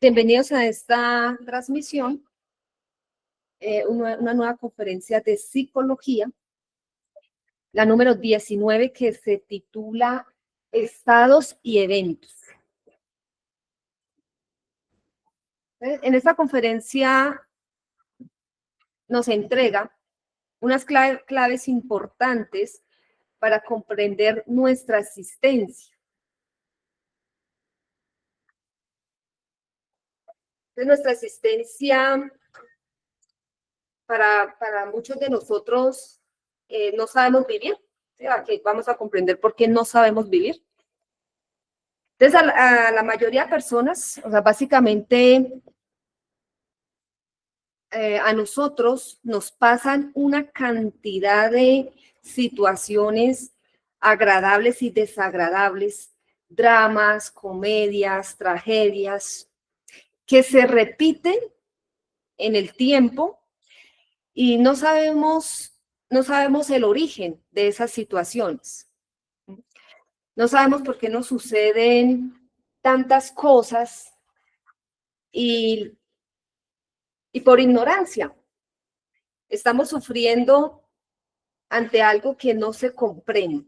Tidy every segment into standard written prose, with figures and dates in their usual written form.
Bienvenidos a esta transmisión, una nueva conferencia de psicología, la número 19, que se titula Estados y Eventos. En esta conferencia nos entrega unas claves importantes para comprender nuestra existencia. Nuestra existencia, para muchos de nosotros, no sabemos vivir. ¿Sí? Aquí vamos a comprender por qué no sabemos vivir. Entonces, a la mayoría de personas, o sea, básicamente, a nosotros nos pasan una cantidad de situaciones agradables y desagradables, dramas, comedias, tragedias, que se repiten en el tiempo y no sabemos el origen de esas situaciones. No sabemos por qué nos suceden tantas cosas y por ignorancia estamos sufriendo ante algo que no se comprende.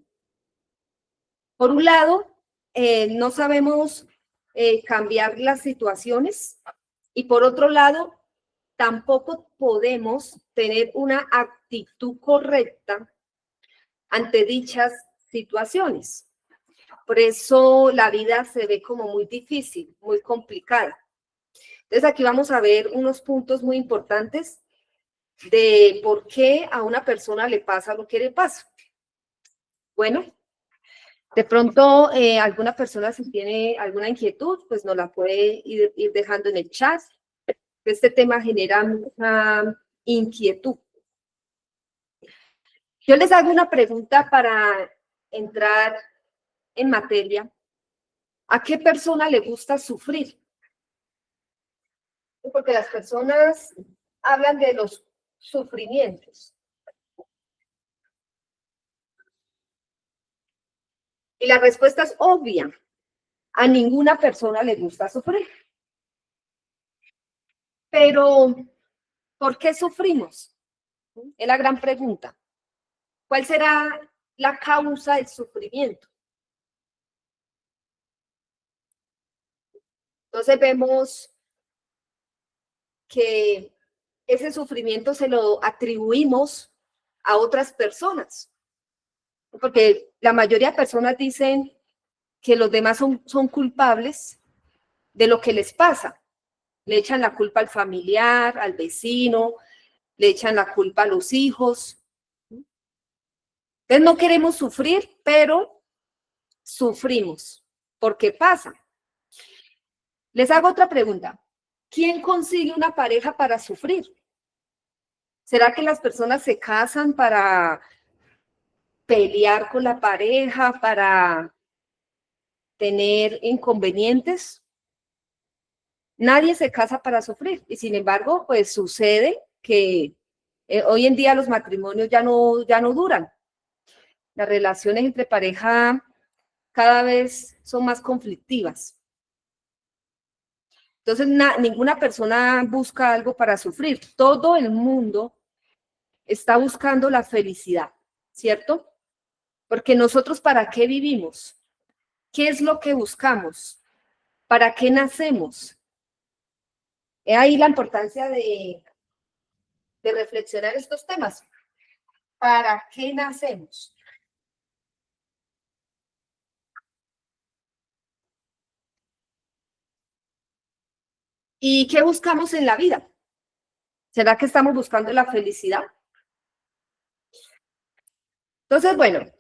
Por un lado, no sabemos cambiar las situaciones y por otro lado, tampoco podemos tener una actitud correcta ante dichas situaciones. Por eso la vida se ve como muy difícil, muy complicada. Entonces aquí vamos a ver unos puntos muy importantes de por qué a una persona le pasa lo que le pasa. Bueno, de pronto alguna persona si tiene alguna inquietud, pues nos la puede ir dejando en el chat. Este tema genera mucha inquietud. Yo les hago una pregunta para entrar en materia. ¿A qué persona le gusta sufrir? Porque las personas hablan de los sufrimientos. Y la respuesta es obvia. A ninguna persona le gusta sufrir. Pero, ¿por qué sufrimos? Es la gran pregunta. ¿Cuál será la causa del sufrimiento? Entonces vemos que ese sufrimiento se lo atribuimos a otras personas. Porque la mayoría de personas dicen que los demás son culpables de lo que les pasa. Le echan la culpa al familiar, al vecino, le echan la culpa a los hijos. Entonces no queremos sufrir, pero sufrimos. ¿Por qué pasa? Les hago otra pregunta. ¿Quién consigue una pareja para sufrir? ¿Será que las personas se casan para pelear con la pareja, para tener inconvenientes? Nadie se casa para sufrir y sin embargo, pues sucede que hoy en día los matrimonios ya no duran. Las relaciones entre pareja cada vez son más conflictivas. Entonces, ninguna persona busca algo para sufrir. Todo el mundo está buscando la felicidad, ¿cierto? Porque nosotros, ¿para qué vivimos? ¿Qué es lo que buscamos? ¿Para qué nacemos? Es ahí la importancia de reflexionar estos temas. ¿Para qué nacemos? ¿Y qué buscamos en la vida? ¿Será que estamos buscando la felicidad? Entonces, bueno,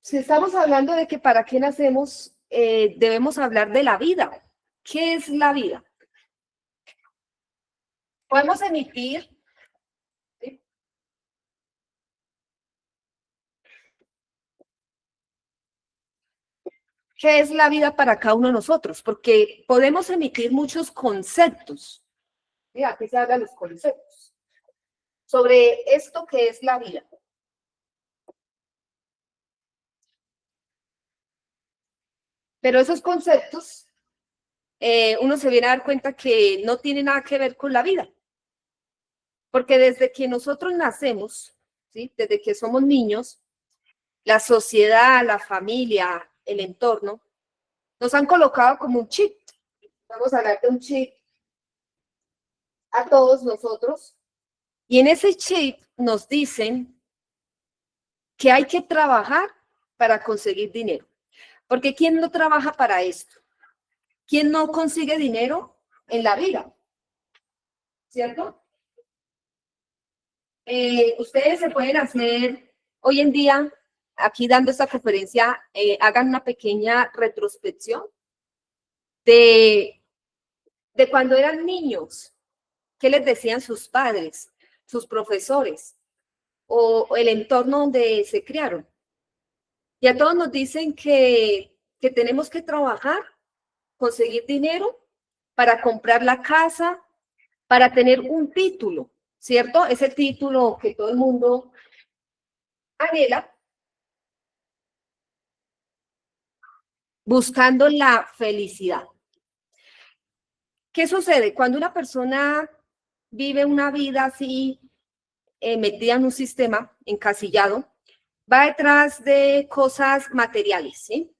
si estamos hablando de que para qué nacemos, debemos hablar de la vida. ¿Qué es la vida? Podemos emitir, ¿sí? ¿Qué es la vida para cada uno de nosotros? Porque podemos emitir muchos conceptos. ¿sí? Aquí se hablan los conceptos sobre esto que es la vida. Pero esos conceptos, uno se viene a dar cuenta que no tiene nada que ver con la vida. Porque desde que nosotros nacemos, ¿sí? Desde que somos niños, la sociedad, la familia, el entorno, nos han colocado como un chip. Vamos a hablar de un chip a todos nosotros. Y en ese chip nos dicen que hay que trabajar para conseguir dinero. Porque ¿quién no trabaja para esto? ¿Quién no consigue dinero en la vida? ¿Cierto? Ustedes se pueden hacer hoy en día, aquí dando esta conferencia, hagan una pequeña retrospección de, de cuando eran niños, qué les decían sus padres, sus profesores o el entorno donde se criaron. Y a todos nos dicen que tenemos que trabajar, conseguir dinero para comprar la casa, para tener un título, ¿cierto? Ese título que todo el mundo anhela, buscando la felicidad. ¿Qué sucede? Cuando una persona vive una vida así, metida en un sistema encasillado, va detrás de cosas materiales, ¿sí?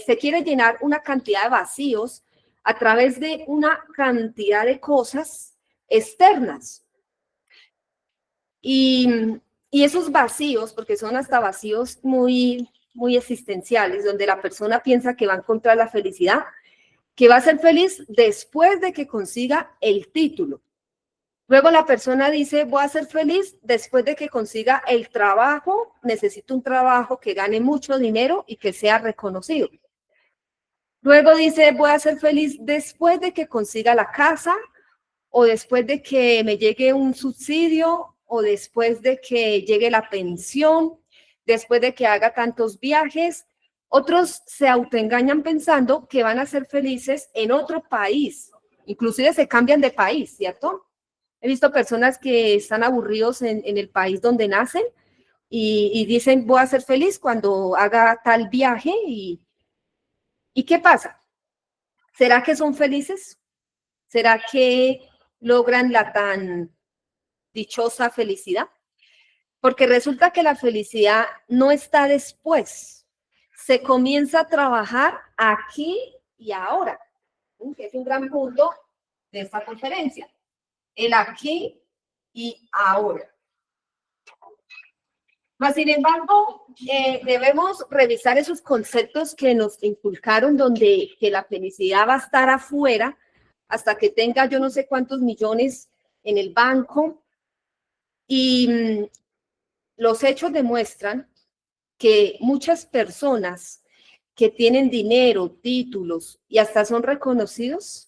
Se quiere llenar una cantidad de vacíos a través de una cantidad de cosas externas. Y esos vacíos, porque son hasta vacíos muy existenciales, donde la persona piensa que va a encontrar la felicidad, que va a ser feliz después de que consiga el título. Luego la persona dice, voy a ser feliz después de que consiga el trabajo, necesito un trabajo que gane mucho dinero y que sea reconocido. Luego dice, voy a ser feliz después de que consiga la casa o después de que me llegue un subsidio o después de que llegue la pensión, después de que haga tantos viajes. Otros se autoengañan pensando que van a ser felices en otro país, inclusive se cambian de país, ¿cierto? He visto personas que están aburridos en el país donde nacen y dicen, voy a ser feliz cuando haga tal viaje. ¿Y qué pasa? ¿Será que son felices? ¿Será que logran la tan dichosa felicidad? Porque resulta que la felicidad no está después. Se comienza a trabajar aquí y ahora, que es un gran punto de esta conferencia. El aquí y ahora. Mas, sin embargo, debemos revisar esos conceptos que nos inculcaron, donde que la felicidad va a estar afuera hasta que tenga yo no sé cuántos millones en el banco. Y los hechos demuestran que muchas personas que tienen dinero, títulos y hasta son reconocidos,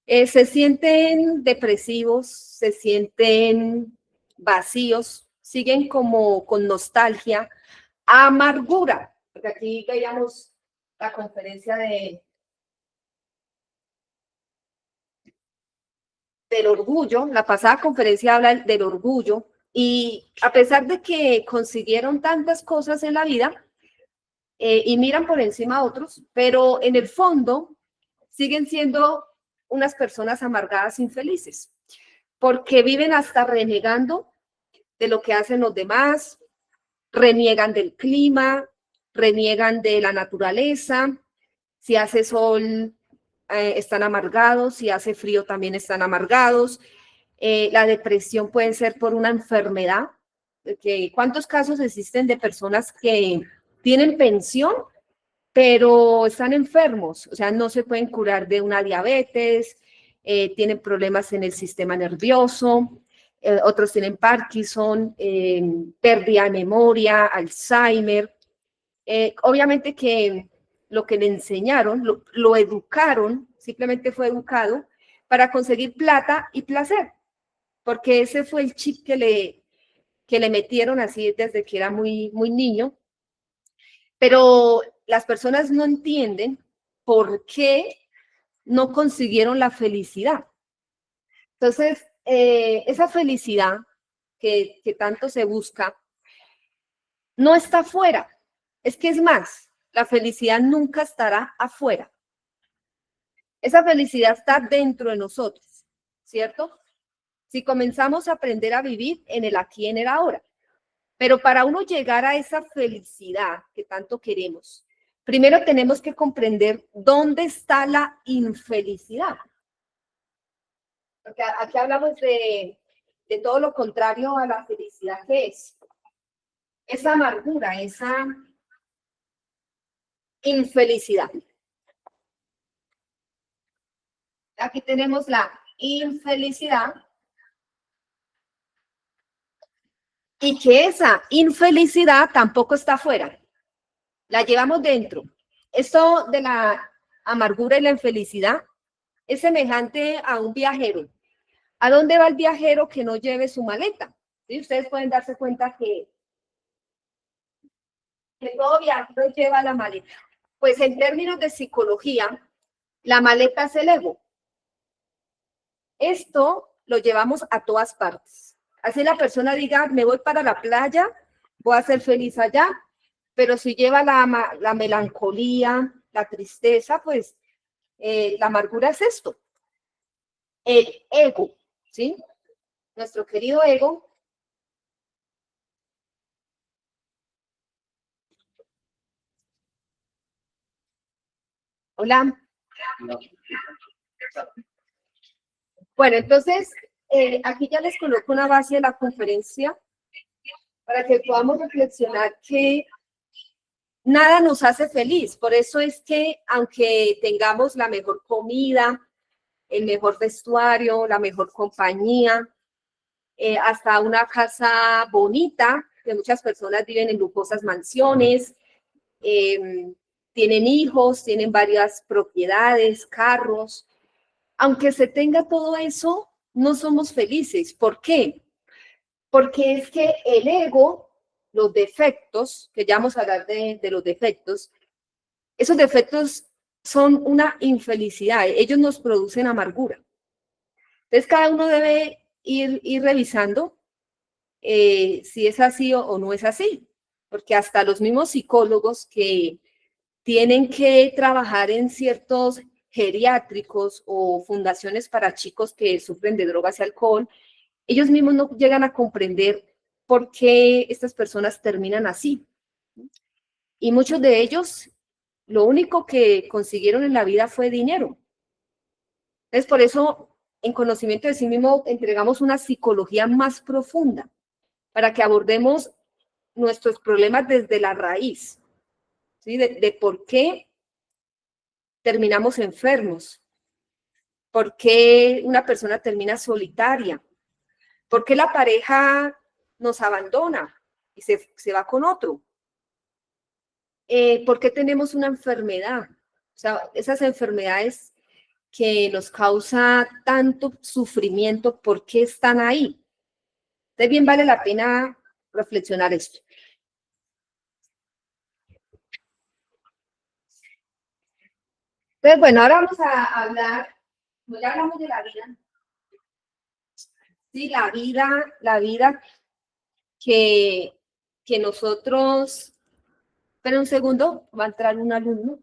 se sienten depresivos, se sienten vacíos, siguen como con nostalgia, amargura, porque aquí veíamos la conferencia del orgullo, la pasada conferencia habla del orgullo, y a pesar de que consiguieron tantas cosas en la vida, y miran por encima a otros, pero en el fondo siguen siendo unas personas amargadas, infelices, porque viven hasta renegando de lo que hacen los demás, reniegan del clima, reniegan de la naturaleza. Si hace sol, están amargados; si hace frío, también están amargados. La depresión puede ser por una enfermedad. ¿Cuántos casos existen de personas que tienen pensión, pero están enfermos? O sea, no se pueden curar de una diabetes, tienen problemas en el sistema nervioso, otros tienen Parkinson, pérdida de memoria, Alzheimer. Obviamente que lo que le enseñaron, lo educaron, simplemente fue educado para conseguir plata y placer, porque ese fue el chip que le metieron así desde que era muy niño. Pero las personas no entienden por qué no consiguieron la felicidad. Entonces, esa felicidad que tanto se busca no está afuera. Es que es más, la felicidad nunca estará afuera. Esa felicidad está dentro de nosotros, ¿cierto? Si comenzamos a aprender a vivir en el aquí y en el ahora. Pero para uno llegar a esa felicidad que tanto queremos, primero tenemos que comprender dónde está la infelicidad. Porque aquí hablamos de todo lo contrario a la felicidad que es. Esa amargura, esa infelicidad. Aquí tenemos la infelicidad y que esa infelicidad tampoco está afuera, la llevamos dentro. Esto de la amargura y la infelicidad es semejante a un viajero. ¿A dónde va el viajero que no lleve su maleta? ¿Sí? Ustedes pueden darse cuenta que todo viajero lleva la maleta. Pues en términos de psicología, la maleta es el ego. Esto lo llevamos a todas partes. Así la persona diga, me voy para la playa, voy a ser feliz allá, pero si lleva la melancolía, la tristeza, pues la amargura es esto. El ego, ¿sí? Nuestro querido ego. Hola. Bueno, entonces, aquí ya les coloco una base de la conferencia para que podamos reflexionar que nada nos hace feliz. Por eso es que aunque tengamos la mejor comida, el mejor vestuario, la mejor compañía, hasta una casa bonita, que muchas personas viven en lujosas mansiones, tienen hijos, tienen varias propiedades, carros. Aunque se tenga todo eso, no somos felices. ¿Por qué? Porque es que el ego, los defectos, que ya vamos a hablar de los defectos, esos defectos son una infelicidad, ellos nos producen amargura. Entonces, cada uno debe ir revisando si es así o no es así, porque hasta los mismos psicólogos que tienen que trabajar en ciertos geriátricos o fundaciones para chicos que sufren de drogas y alcohol, ellos mismos no llegan a comprender por qué estas personas terminan así. Y muchos de ellos, lo único que consiguieron en la vida fue dinero. Entonces, por eso, en conocimiento de sí mismo, entregamos una psicología más profunda para que abordemos nuestros problemas desde la raíz, ¿sí? De por qué terminamos enfermos, por qué una persona termina solitaria, por qué la pareja nos abandona y se va con otro, por qué tenemos una enfermedad, o sea, esas enfermedades que nos causa tanto sufrimiento, ¿por qué están ahí? Entonces, bien vale la pena reflexionar esto. Entonces, bueno, ahora vamos a hablar, pues ya hablamos de la vida. Sí, la vida que nosotros, espera un segundo, va a entrar un alumno.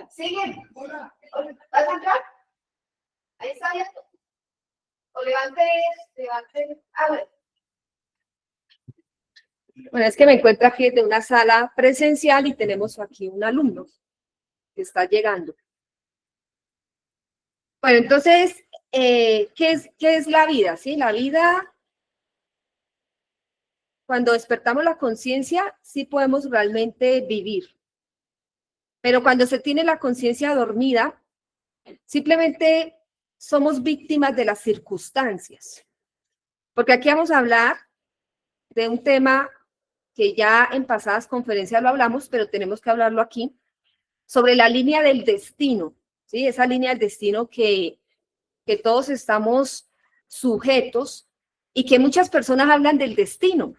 Sigue. ¿Vas a entrar? Ahí está abierto. O levante. Bueno. Bueno, es que me encuentro aquí de una sala presencial y tenemos aquí un alumno que está llegando. Bueno, entonces, ¿qué es la vida? ¿Sí? La vida, cuando despertamos la conciencia, sí podemos realmente vivir. Pero cuando se tiene la conciencia dormida, simplemente somos víctimas de las circunstancias. Porque aquí vamos a hablar de un tema que ya en pasadas conferencias lo hablamos, pero tenemos que hablarlo aquí, sobre la línea del destino, ¿sí? Esa línea del destino que todos estamos sujetos y que muchas personas hablan del destino,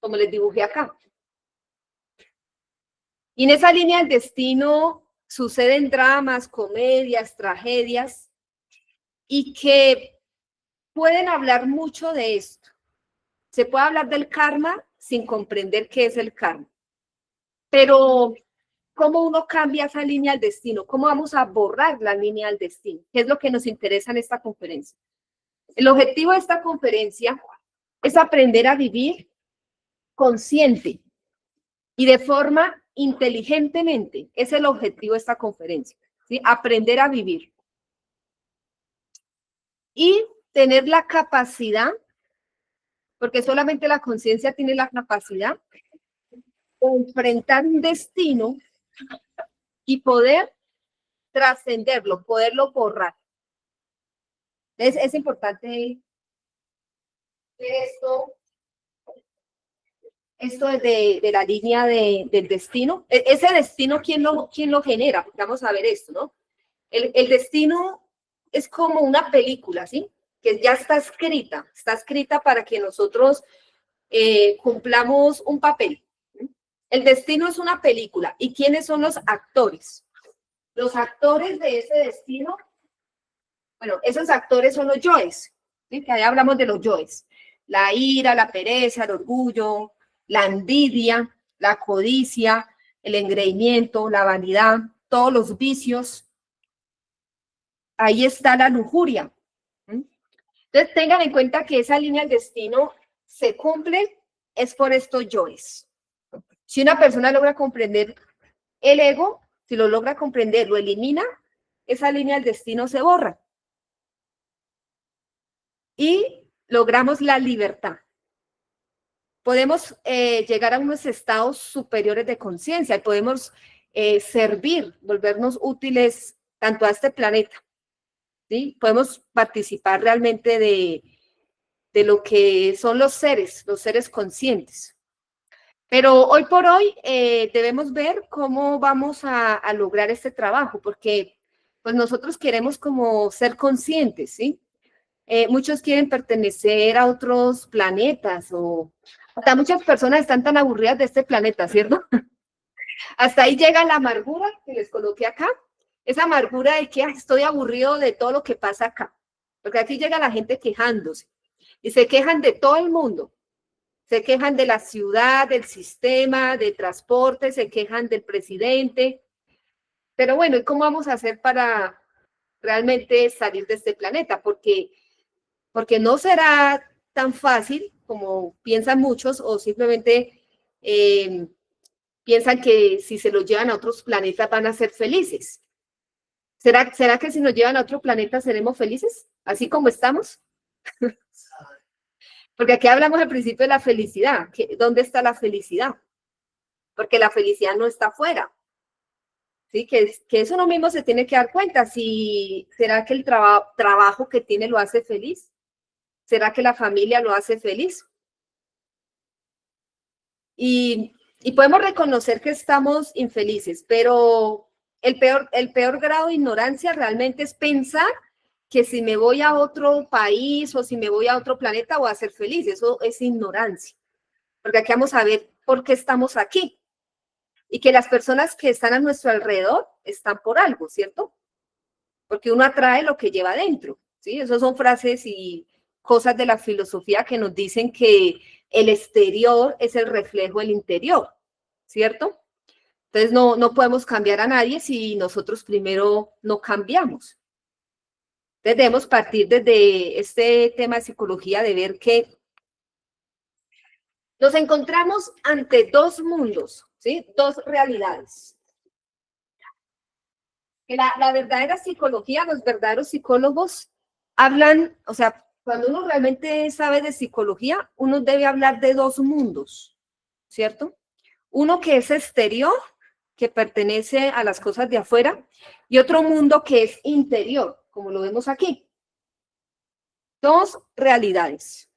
como les dibujé acá. Y en esa línea del destino suceden dramas, comedias, tragedias, y que pueden hablar mucho de esto. Se puede hablar del karma sin comprender qué es el karma. Pero, ¿cómo uno cambia esa línea del destino? ¿Cómo vamos a borrar la línea del destino? ¿Qué es lo que nos interesa en esta conferencia? El objetivo de esta conferencia es aprender a vivir consciente y de forma inteligentemente. Es el objetivo de esta conferencia, ¿sí? Aprender a vivir. Y tener la capacidad, porque solamente la conciencia tiene la capacidad de enfrentar un destino y poder trascenderlo, poderlo borrar. Es importante esto, esto de la línea del destino. Ese destino, ¿quién lo genera? Porque vamos a ver esto, ¿no? El destino es como una película, ¿sí? Que ya está escrita para que nosotros cumplamos un papel. El destino es una película. ¿Y quiénes son los actores? Los actores de ese destino, bueno, esos actores son los yoes, ¿sí? Que ahí hablamos de los yoes. La ira, la pereza, el orgullo, la envidia, la codicia, el engreimiento, la vanidad, todos los vicios. Ahí está la lujuria. Entonces tengan en cuenta que esa línea del destino se cumple es por estos yoes. Si una persona logra comprender el ego, si lo logra comprender, lo elimina, esa línea del destino se borra. Y logramos la libertad. Podemos llegar a unos estados superiores de conciencia y podemos servir, volvernos útiles tanto a este planeta, ¿sí? Podemos participar realmente de lo que son los seres conscientes. Pero hoy por hoy debemos ver cómo vamos a lograr este trabajo, porque pues nosotros queremos como ser conscientes, ¿sí? Muchos quieren pertenecer a otros planetas o hasta muchas personas están tan aburridas de este planeta, ¿cierto? Hasta ahí llega la amargura que les coloqué acá, esa amargura de que estoy aburrido de todo lo que pasa acá, porque aquí llega la gente quejándose y se quejan de todo el mundo. Se quejan de la ciudad, del sistema, de transporte, se quejan del presidente. Pero bueno, ¿y cómo vamos a hacer para realmente salir de este planeta? Porque no será tan fácil como piensan muchos o simplemente piensan que si se los llevan a otros planetas van a ser felices. ¿Será que si nos llevan a otro planeta seremos felices? Así como estamos. Porque aquí hablamos al principio de la felicidad. ¿Dónde está la felicidad? Porque la felicidad no está afuera. ¿Sí? Que eso uno mismo se tiene que dar cuenta. ¿Será que el trabajo que tiene lo hace feliz? ¿Será que la familia lo hace feliz? Y podemos reconocer que estamos infelices, pero el peor grado de ignorancia realmente es pensar que si me voy a otro país o si me voy a otro planeta voy a ser feliz. Eso es ignorancia. Porque aquí vamos a ver por qué estamos aquí. Y que las personas que están a nuestro alrededor están por algo, ¿cierto? Porque uno atrae lo que lleva dentro, ¿sí? Esas son frases y cosas de la filosofía que nos dicen que el exterior es el reflejo del interior, ¿cierto? Entonces no podemos cambiar a nadie si nosotros primero no cambiamos. Entonces debemos partir desde este tema de psicología de ver que nos encontramos ante dos mundos, ¿sí? Dos realidades. La verdadera psicología, los verdaderos psicólogos hablan, o sea, cuando uno realmente sabe de psicología, uno debe hablar de dos mundos, ¿cierto? Uno que es exterior, que pertenece a las cosas de afuera, y otro mundo que es interior, como lo vemos aquí. Dos realidades.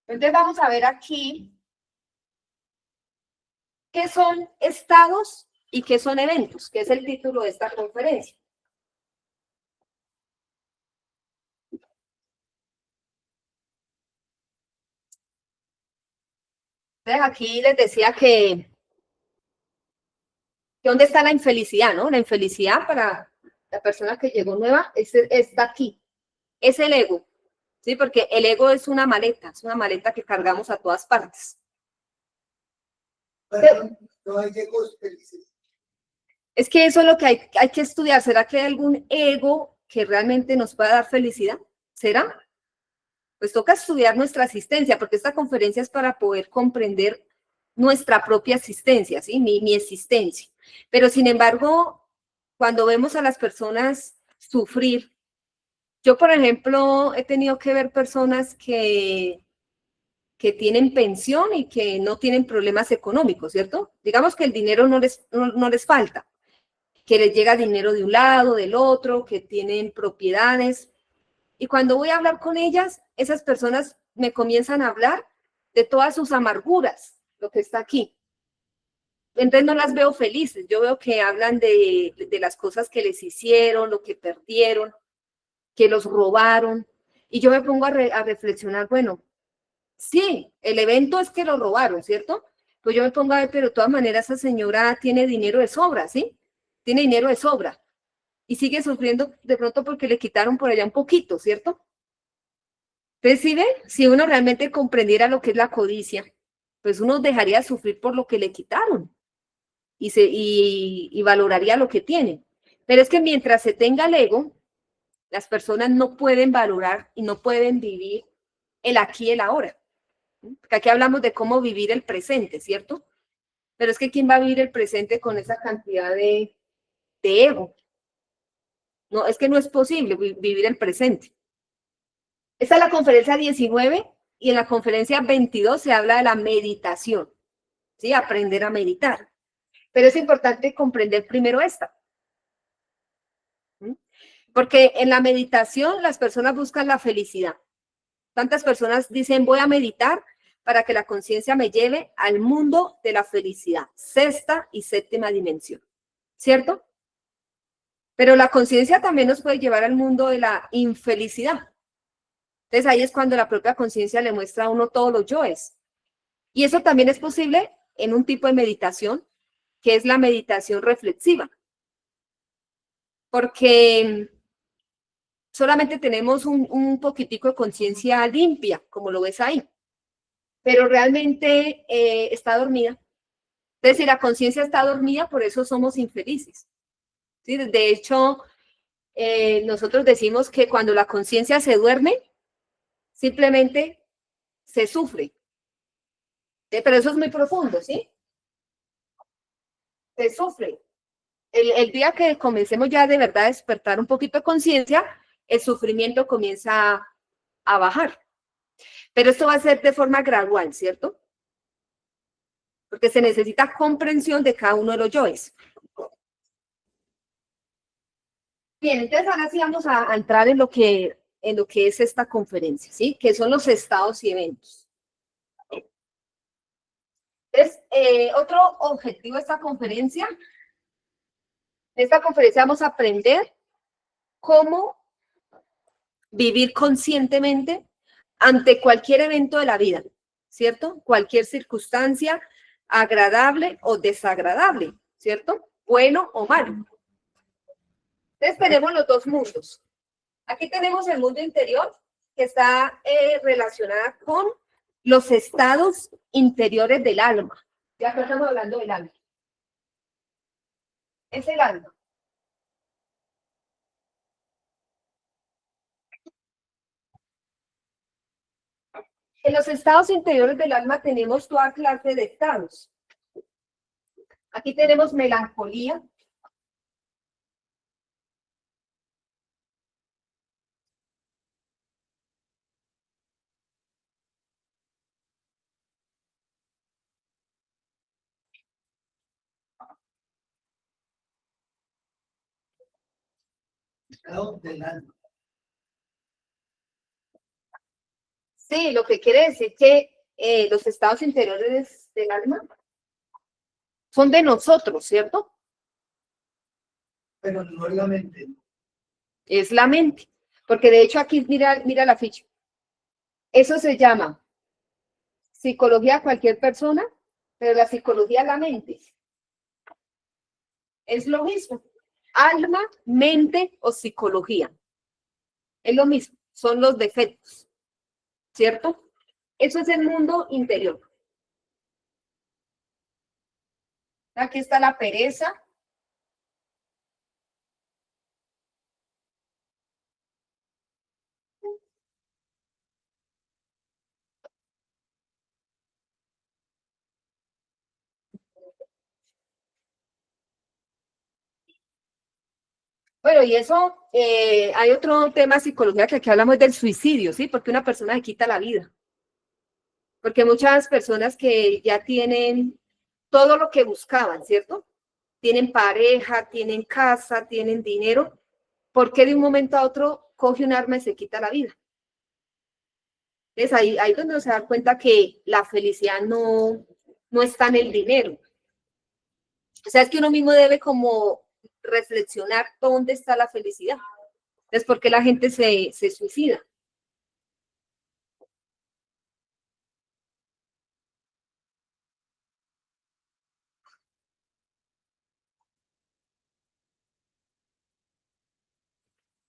Entonces vamos a ver aquí qué son estados y qué son eventos, que es el título de esta conferencia. Entonces aquí les decía que ¿dónde está la infelicidad, no? La infelicidad la persona que llegó nueva, está aquí, es el ego, ¿sí? Porque el ego es una maleta que cargamos a todas partes. Pero no hay egos felices. Es que eso es lo que hay que estudiar. ¿Será que hay algún ego que realmente nos pueda dar felicidad? ¿Será? Pues toca estudiar nuestra existencia, porque esta conferencia es para poder comprender nuestra propia existencia, ¿sí? Mi existencia. Pero sin embargo, cuando vemos a las personas sufrir, yo, por ejemplo, he tenido que ver personas que tienen pensión y que no tienen problemas económicos, ¿cierto? Digamos que el dinero no les falta, que les llega dinero de un lado, del otro, que tienen propiedades. Y cuando voy a hablar con ellas, esas personas me comienzan a hablar de todas sus amarguras, lo que está aquí. Entonces no las veo felices, yo veo que hablan de las cosas que les hicieron, lo que perdieron, que los robaron. Y yo me pongo a reflexionar, bueno, sí, el evento es que lo robaron, ¿cierto? Pues yo me pongo a ver, pero de todas maneras esa señora tiene dinero de sobra, ¿sí? Tiene dinero de sobra. Y sigue sufriendo de pronto porque le quitaron por allá un poquito, ¿cierto? Entonces, ¿sí ve? Si uno realmente comprendiera lo que es la codicia, pues uno dejaría de sufrir por lo que le quitaron y valoraría lo que tiene. Pero es que mientras se tenga el ego, las personas no pueden valorar y no pueden vivir el aquí y el ahora. Porque aquí hablamos de cómo vivir el presente, ¿cierto? Pero es que ¿quién va a vivir el presente con esa cantidad de ego? No, es que no es posible vivir el presente. Esta es la conferencia 19 y en la conferencia 22 se habla de la meditación, ¿sí? Aprender a meditar. Pero es importante comprender primero esta. ¿Sí? Porque en la meditación las personas buscan la felicidad. Tantas personas dicen, voy a meditar para que la conciencia me lleve al mundo de la felicidad, sexta y séptima dimensión, ¿cierto? Pero la conciencia también nos puede llevar al mundo de la infelicidad. Entonces ahí es cuando la propia conciencia le muestra a uno todos los yoes. Y eso también es posible en un tipo de meditación, que es la meditación reflexiva. Porque solamente tenemos un poquitico de conciencia limpia, como lo ves ahí. Pero realmente está dormida. Es decir, la conciencia está dormida, por eso somos infelices. ¿Sí? De hecho, nosotros decimos que cuando la conciencia se duerme, simplemente se sufre. Pero eso es muy profundo, ¿sí? Se sufre. El día que comencemos ya de verdad a despertar un poquito de conciencia, el sufrimiento comienza a bajar. Pero esto va a ser de forma gradual, ¿cierto? Porque se necesita comprensión de cada uno de los yoes. Bien, entonces ahora sí vamos a entrar en lo que es esta conferencia, ¿sí? Que son los estados y eventos. Entonces, otro objetivo de esta conferencia vamos a aprender cómo vivir conscientemente ante cualquier evento de la vida, ¿cierto? Cualquier circunstancia agradable o desagradable, ¿cierto? Bueno o malo. Entonces tenemos los dos mundos. Aquí tenemos el mundo interior, que está relacionada con los estados interiores del alma. Ya estamos hablando del alma. Es el alma. En los estados interiores del alma tenemos toda clase de estados. Aquí tenemos melancolía. Estado del alma. Sí, lo que quiere decir que los estados interiores del alma son de nosotros, ¿cierto? Pero no es la mente. Es la mente. Porque de hecho aquí, mira la ficha. Eso se llama psicología a cualquier persona, pero la psicología a la mente. Es lo mismo. alma, mente o psicología. Es lo mismo, son los defectos, ¿cierto? Eso es el mundo interior. Aquí está la pereza. Bueno, y eso, hay otro tema de psicología que aquí hablamos del suicidio, ¿sí? Porque una persona se quita la vida. Porque muchas personas que ya tienen todo lo que buscaban, ¿cierto? Tienen pareja, tienen casa, tienen dinero, ¿por qué de un momento a otro coge un arma y se quita la vida? Entonces ahí es donde uno se da cuenta que la felicidad no está en el dinero. O sea, es que uno mismo debe como reflexionar dónde está la felicidad. Es porque la gente se suicida.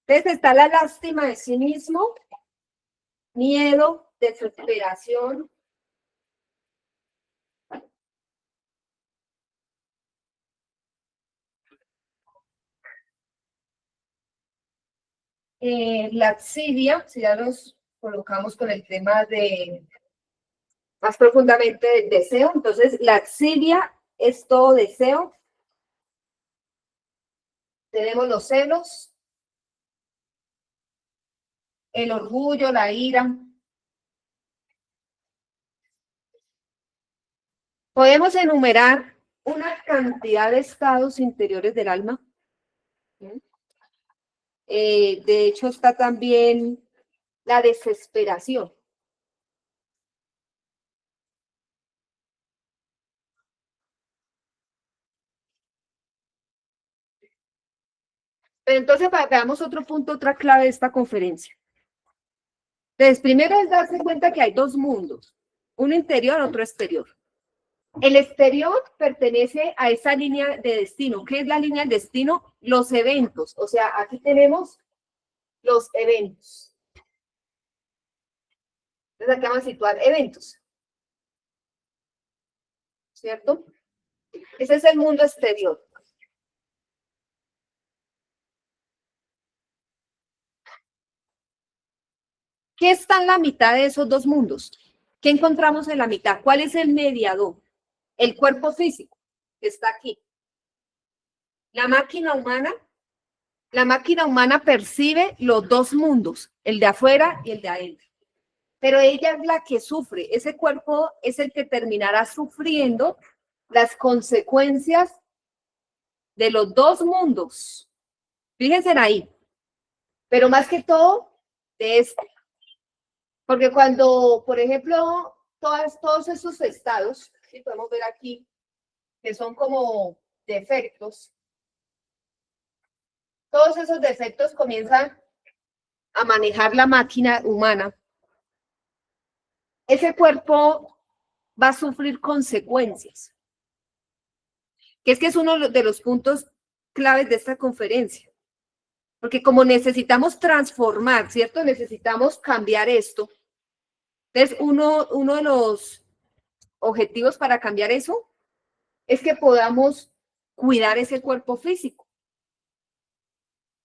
Entonces está la lástima de sí mismo, miedo, desesperación, laxidia, si ya nos colocamos con el tema de más profundamente del deseo, entonces laxidia es todo deseo. Tenemos los celos, el orgullo, la ira. Podemos enumerar una cantidad de estados interiores del alma. De hecho, está también la desesperación. Pero entonces veamos otro punto, otra clave de esta conferencia. Entonces, primero es darse cuenta que hay dos mundos, uno interior, otro exterior. El exterior pertenece a esa línea de destino. ¿Qué es la línea de destino? Los eventos. O sea, aquí tenemos los eventos. Entonces, aquí vamos a situar eventos. ¿Cierto? Ese es el mundo exterior. ¿Qué está en la mitad de esos dos mundos? ¿Qué encontramos en la mitad? ¿Cuál es el mediador? El cuerpo físico, que está aquí. La máquina humana percibe los dos mundos, el de afuera y el de adentro. Pero ella es la que sufre. Ese cuerpo es el que terminará sufriendo las consecuencias de los dos mundos. Fíjense ahí. Pero más que todo, de este. Porque cuando, por ejemplo, todos esos estados, ¿sí? Podemos ver aquí, que son como defectos, todos esos defectos comienzan a manejar la máquina humana. Ese cuerpo va a sufrir consecuencias, que es uno de los puntos claves de esta conferencia. Porque como necesitamos transformar, ¿cierto? Necesitamos cambiar esto. Entonces, uno de los objetivos para cambiar eso es que podamos cuidar ese cuerpo físico.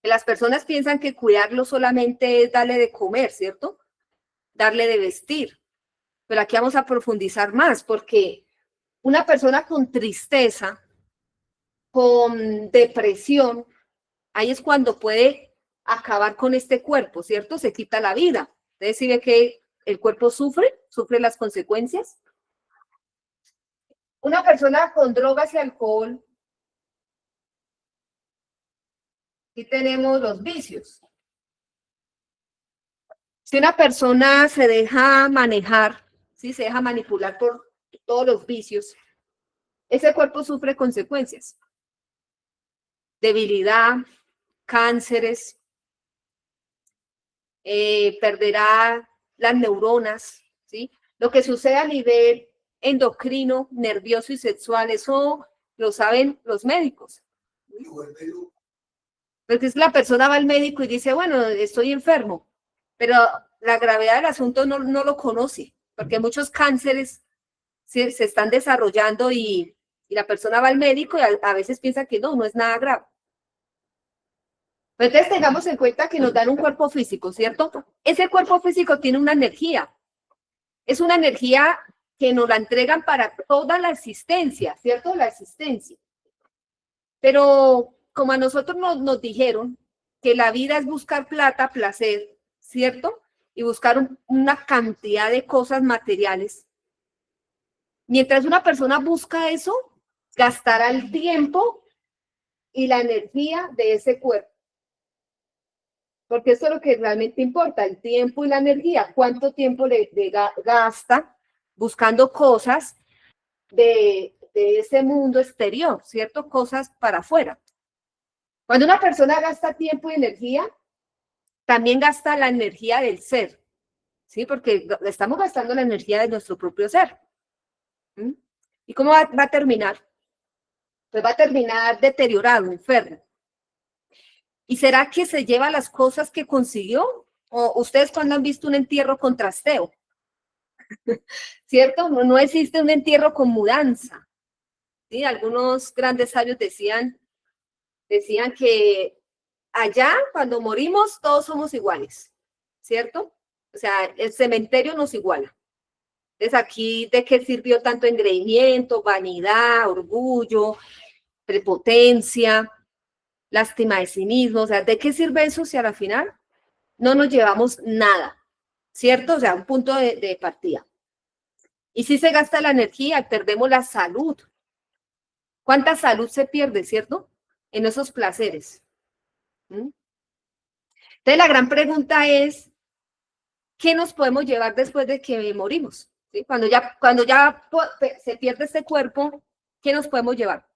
Las personas piensan que cuidarlo solamente es darle de comer, ¿cierto? Darle de vestir. Pero aquí vamos a profundizar más, porque una persona con tristeza, con depresión, ahí es cuando puede acabar con este cuerpo, ¿cierto? Se quita la vida. Entonces, ¿sí ve que el cuerpo sufre las consecuencias? Una persona con drogas y alcohol, y tenemos los vicios. Si una persona se deja manejar, ¿sí? Se deja manipular por todos los vicios, ese cuerpo sufre consecuencias. Debilidad, cánceres, perderá las neuronas, ¿sí? Lo que sucede a nivel endocrino, nervioso y sexual, eso lo saben los médicos. Porque es que la persona va al médico y dice, bueno, estoy enfermo, pero la gravedad del asunto no lo conoce, porque muchos cánceres se están desarrollando y la persona va al médico y a veces piensa que no es nada grave. Entonces tengamos en cuenta que nos dan un cuerpo físico, ¿cierto? Ese cuerpo físico tiene una energía, es una energía que nos la entregan para toda la existencia, ¿cierto? La existencia. Pero como a nosotros nos dijeron que la vida es buscar plata, placer, ¿cierto? Y buscar una cantidad de cosas materiales. Mientras una persona busca eso, gastará el tiempo y la energía de ese cuerpo. Porque eso es lo que realmente importa, el tiempo y la energía. ¿Cuánto tiempo le gasta buscando cosas de ese mundo exterior, ¿cierto? Cosas para afuera. Cuando una persona gasta tiempo y energía, también gasta la energía del ser, ¿sí? Porque estamos gastando la energía de nuestro propio ser. ¿Mm? ¿Y cómo va a terminar? Pues va a terminar deteriorado, enfermo. ¿Y será que se lleva las cosas que consiguió? ¿O ustedes cuando han visto un entierro con trasteo? ¿Cierto? No existe un entierro con mudanza. ¿Sí? Algunos grandes sabios decían que allá, cuando morimos, todos somos iguales, ¿cierto? O sea, el cementerio nos iguala. Entonces, aquí, ¿de qué sirvió tanto engreimiento, vanidad, orgullo, prepotencia, lástima de sí mismo? O sea, ¿de qué sirve eso si a la final no nos llevamos nada? ¿Cierto? O sea, un punto de partida. Y si se gasta la energía, perdemos la salud. ¿Cuánta salud se pierde, cierto? En esos placeres. ¿Mm? Entonces, la gran pregunta es, ¿qué nos podemos llevar después de que morimos? ¿Sí? Cuando ya se pierde este cuerpo, ¿qué nos podemos llevar?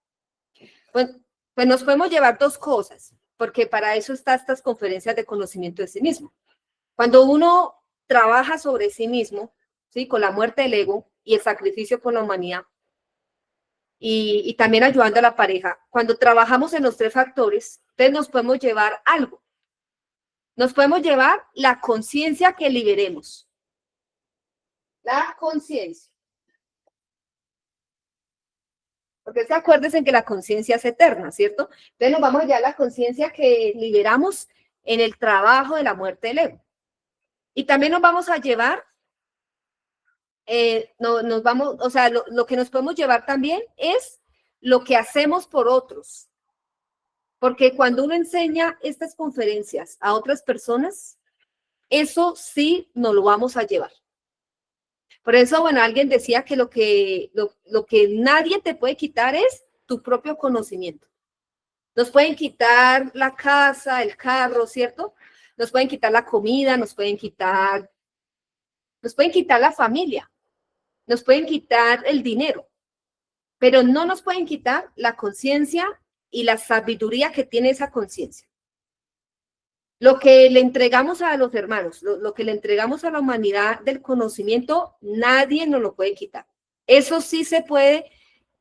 Pues nos podemos llevar dos cosas, porque para eso están estas conferencias de conocimiento de sí mismo. Cuando uno trabaja sobre sí mismo, ¿sí? Con la muerte del ego y el sacrificio por la humanidad, y también ayudando a la pareja, cuando trabajamos en los tres factores, entonces nos podemos llevar algo. Nos podemos llevar la conciencia que liberemos. La conciencia. Porque se acuérdense que la conciencia es eterna, ¿cierto? Entonces nos vamos a llevar la conciencia que liberamos en el trabajo de la muerte del ego. Y también nos vamos a llevar, o sea, lo que nos podemos llevar también es lo que hacemos por otros. Porque cuando uno enseña estas conferencias a otras personas, eso sí nos lo vamos a llevar. Por eso, bueno, alguien decía que lo que nadie te puede quitar es tu propio conocimiento. Nos pueden quitar la casa, el carro, ¿cierto? Nos pueden quitar la comida, nos pueden quitar la familia, nos pueden quitar el dinero, pero no nos pueden quitar la conciencia y la sabiduría que tiene esa conciencia. Lo que le entregamos a los hermanos, lo que le entregamos a la humanidad del conocimiento, nadie nos lo puede quitar. Eso sí se puede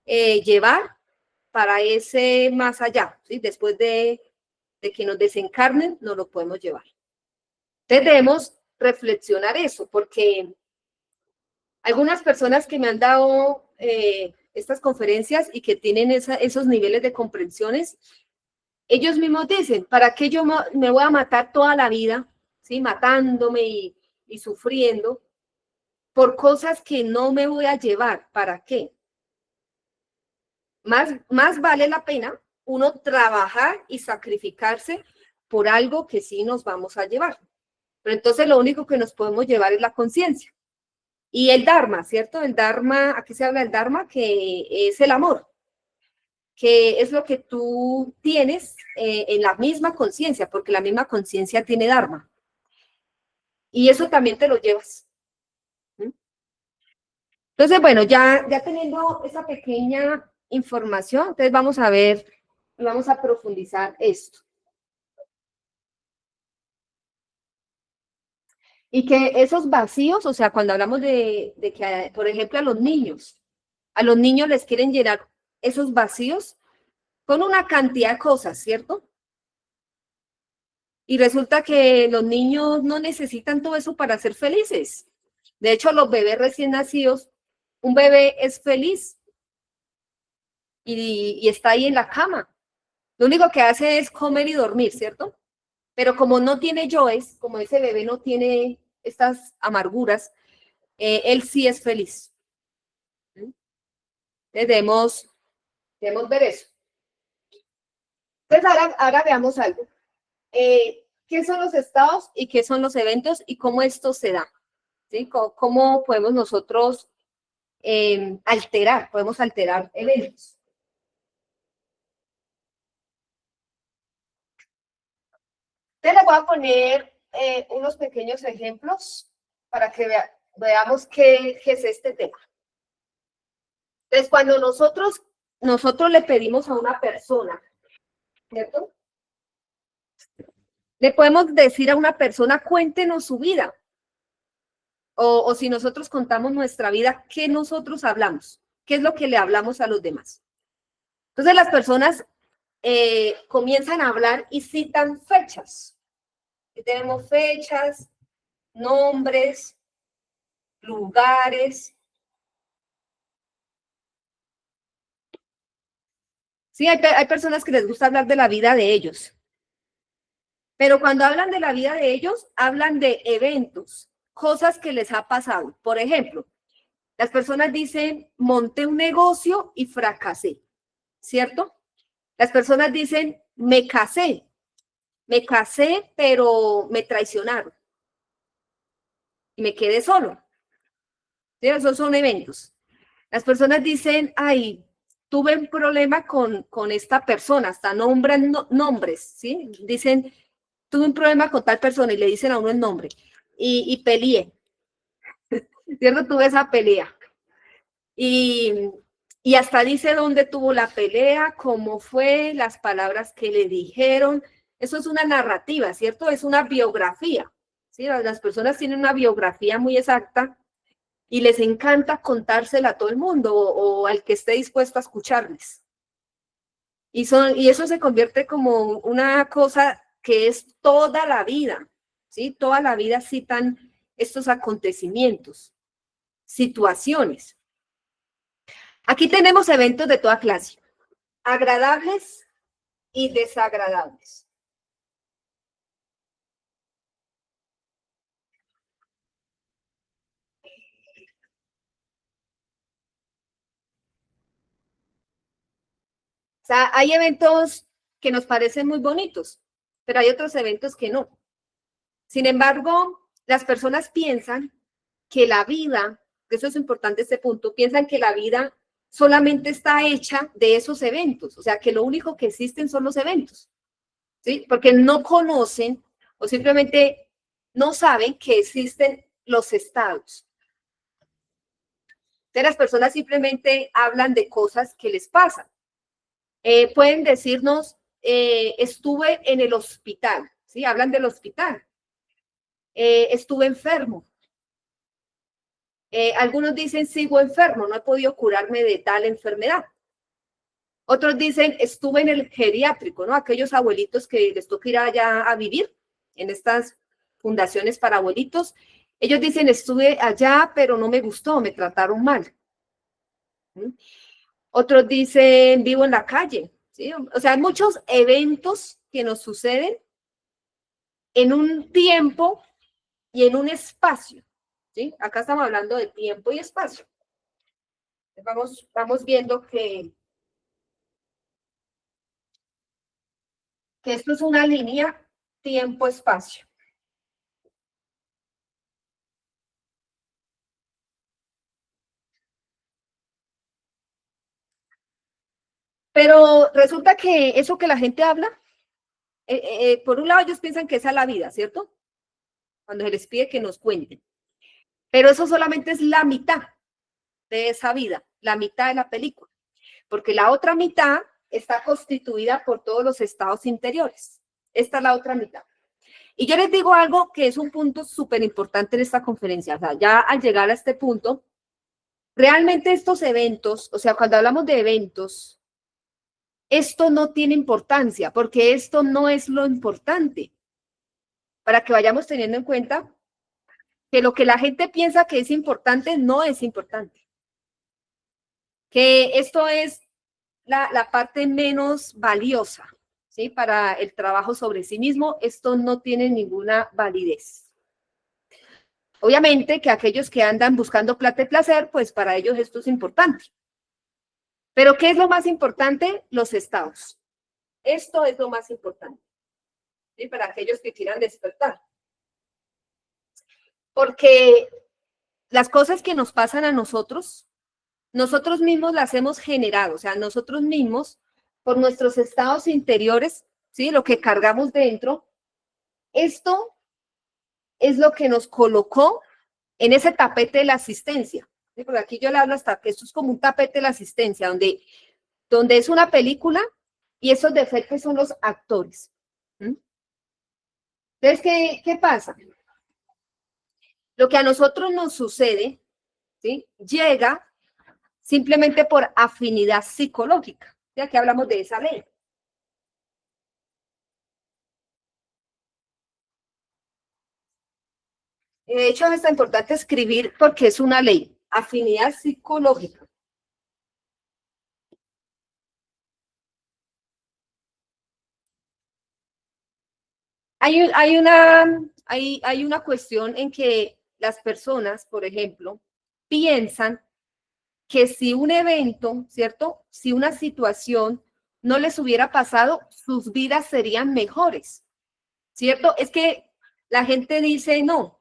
llevar para ese más allá, ¿sí? Después de que nos desencarnen, nos lo podemos llevar. Entonces debemos reflexionar eso, porque algunas personas que me han dado estas conferencias y que tienen esos niveles de comprensiones, ellos mismos dicen, ¿para qué yo me voy a matar toda la vida, ¿sí? Matándome y sufriendo por cosas que no me voy a llevar? ¿Para qué? Más vale la pena uno trabajar y sacrificarse por algo que sí nos vamos a llevar. Pero entonces lo único que nos podemos llevar es la conciencia. Y el Dharma, ¿cierto? El Dharma, aquí se habla del Dharma, que es el amor, que es lo que tú tienes en la misma conciencia, porque la misma conciencia tiene Dharma. Y eso también te lo llevas. ¿Mm? Entonces, bueno, ya teniendo esa pequeña información, entonces vamos a ver, vamos a profundizar esto. Y que esos vacíos, o sea, cuando hablamos de que, por ejemplo, a los niños les quieren llenar esos vacíos con una cantidad de cosas, ¿cierto? Y resulta que los niños no necesitan todo eso para ser felices. De hecho, los bebés recién nacidos, un bebé es feliz y está ahí en la cama. Lo único que hace es comer y dormir, ¿cierto? Pero como no tiene yoes, como ese bebé no tiene estas amarguras, él sí es feliz. Entonces debemos ver eso. Entonces ahora veamos algo. ¿Qué son los estados y qué son los eventos y cómo esto se da? ¿Sí? ¿Cómo podemos nosotros podemos alterar eventos? Entonces les voy a poner unos pequeños ejemplos para que veamos qué es este tema. Entonces, cuando nosotros le pedimos a una persona, ¿cierto? Le podemos decir a una persona, cuéntenos su vida. O si nosotros contamos nuestra vida, ¿qué nosotros hablamos? ¿Qué es lo que le hablamos a los demás? Entonces las personas comienzan a hablar y citan fechas. Y tenemos fechas, nombres, lugares. Sí, hay personas que les gusta hablar de la vida de ellos. Pero cuando hablan de la vida de ellos, hablan de eventos, cosas que les ha pasado. Por ejemplo, las personas dicen, monté un negocio y fracasé, ¿cierto? Las personas dicen, me casé, pero me traicionaron y me quedé solo. ¿Sí? Esos son eventos. Las personas dicen, ay, tuve un problema con esta persona, hasta nombran nombres, ¿sí? Dicen, tuve un problema con tal persona y le dicen a uno el nombre y peleé, ¿cierto? Tuve esa pelea. Y hasta dice dónde tuvo la pelea, cómo fue, las palabras que le dijeron. Eso es una narrativa, ¿cierto? Es una biografía. ¿Sí? Las personas tienen una biografía muy exacta y les encanta contársela a todo el mundo o al que esté dispuesto a escucharles. Y eso se convierte como una cosa que es toda la vida, ¿sí? Toda la vida citan estos acontecimientos, situaciones. Aquí tenemos eventos de toda clase, agradables y desagradables. O sea, hay eventos que nos parecen muy bonitos, pero hay otros eventos que no. Sin embargo, las personas piensan que la vida, eso es importante este punto, piensan que la vida solamente está hecha de esos eventos, o sea, que lo único que existen son los eventos, ¿sí? Porque no conocen o simplemente no saben que existen los estados. Entonces, las personas simplemente hablan de cosas que les pasan. Pueden decirnos, estuve en el hospital, ¿sí? Hablan del hospital. Estuve enfermo. Algunos dicen, sigo enfermo, no he podido curarme de tal enfermedad. Otros dicen, estuve en el geriátrico, ¿no? Aquellos abuelitos que les toca ir allá a vivir en estas fundaciones para abuelitos. Ellos dicen, estuve allá, pero no me gustó, me trataron mal. ¿Mm? Otros dicen, vivo en la calle, ¿sí? O sea, hay muchos eventos que nos suceden en un tiempo y en un espacio, ¿sí? Acá estamos hablando de tiempo y espacio. Vamos viendo que esto es una línea tiempo-espacio. Pero resulta que eso que la gente habla, por un lado ellos piensan que esa es la vida, ¿cierto? Cuando se les pide que nos cuenten. Pero eso solamente es la mitad de esa vida, la mitad de la película. Porque la otra mitad está constituida por todos los estados interiores. Esta es la otra mitad. Y yo les digo algo que es un punto súper importante en esta conferencia. O sea, ya al llegar a este punto, realmente estos eventos, o sea, cuando hablamos de eventos, esto no tiene importancia, porque esto no es lo importante. para que vayamos teniendo en cuenta que lo que la gente piensa que es importante no es importante. Que esto es la parte menos valiosa, ¿sí? Para el trabajo sobre sí mismo, esto no tiene ninguna validez. Obviamente que aquellos que andan buscando plata y placer, pues para ellos esto es importante. Pero ¿qué es lo más importante? Los estados. Esto es lo más importante, ¿sí? Para aquellos que quieran despertar. Porque las cosas que nos pasan a nosotros mismos las hemos generado, o sea, nosotros mismos, por nuestros estados interiores, ¿sí? Lo que cargamos dentro, esto es lo que nos colocó en ese tapete de la asistencia. ¿Sí? Porque aquí yo le hablo hasta que esto es como un tapete de la asistencia, donde es una película y esos defectos son los actores. ¿Mm? Entonces, ¿qué pasa? Lo que a nosotros nos sucede, ¿sí? Llega simplemente por afinidad psicológica. Ya que hablamos de esa ley. De hecho, es importante escribir porque es una ley, afinidad psicológica. Hay una cuestión en que las personas, por ejemplo, piensan que si un evento, ¿cierto? Si una situación no les hubiera pasado, sus vidas serían mejores, ¿cierto? Es que la gente dice, no,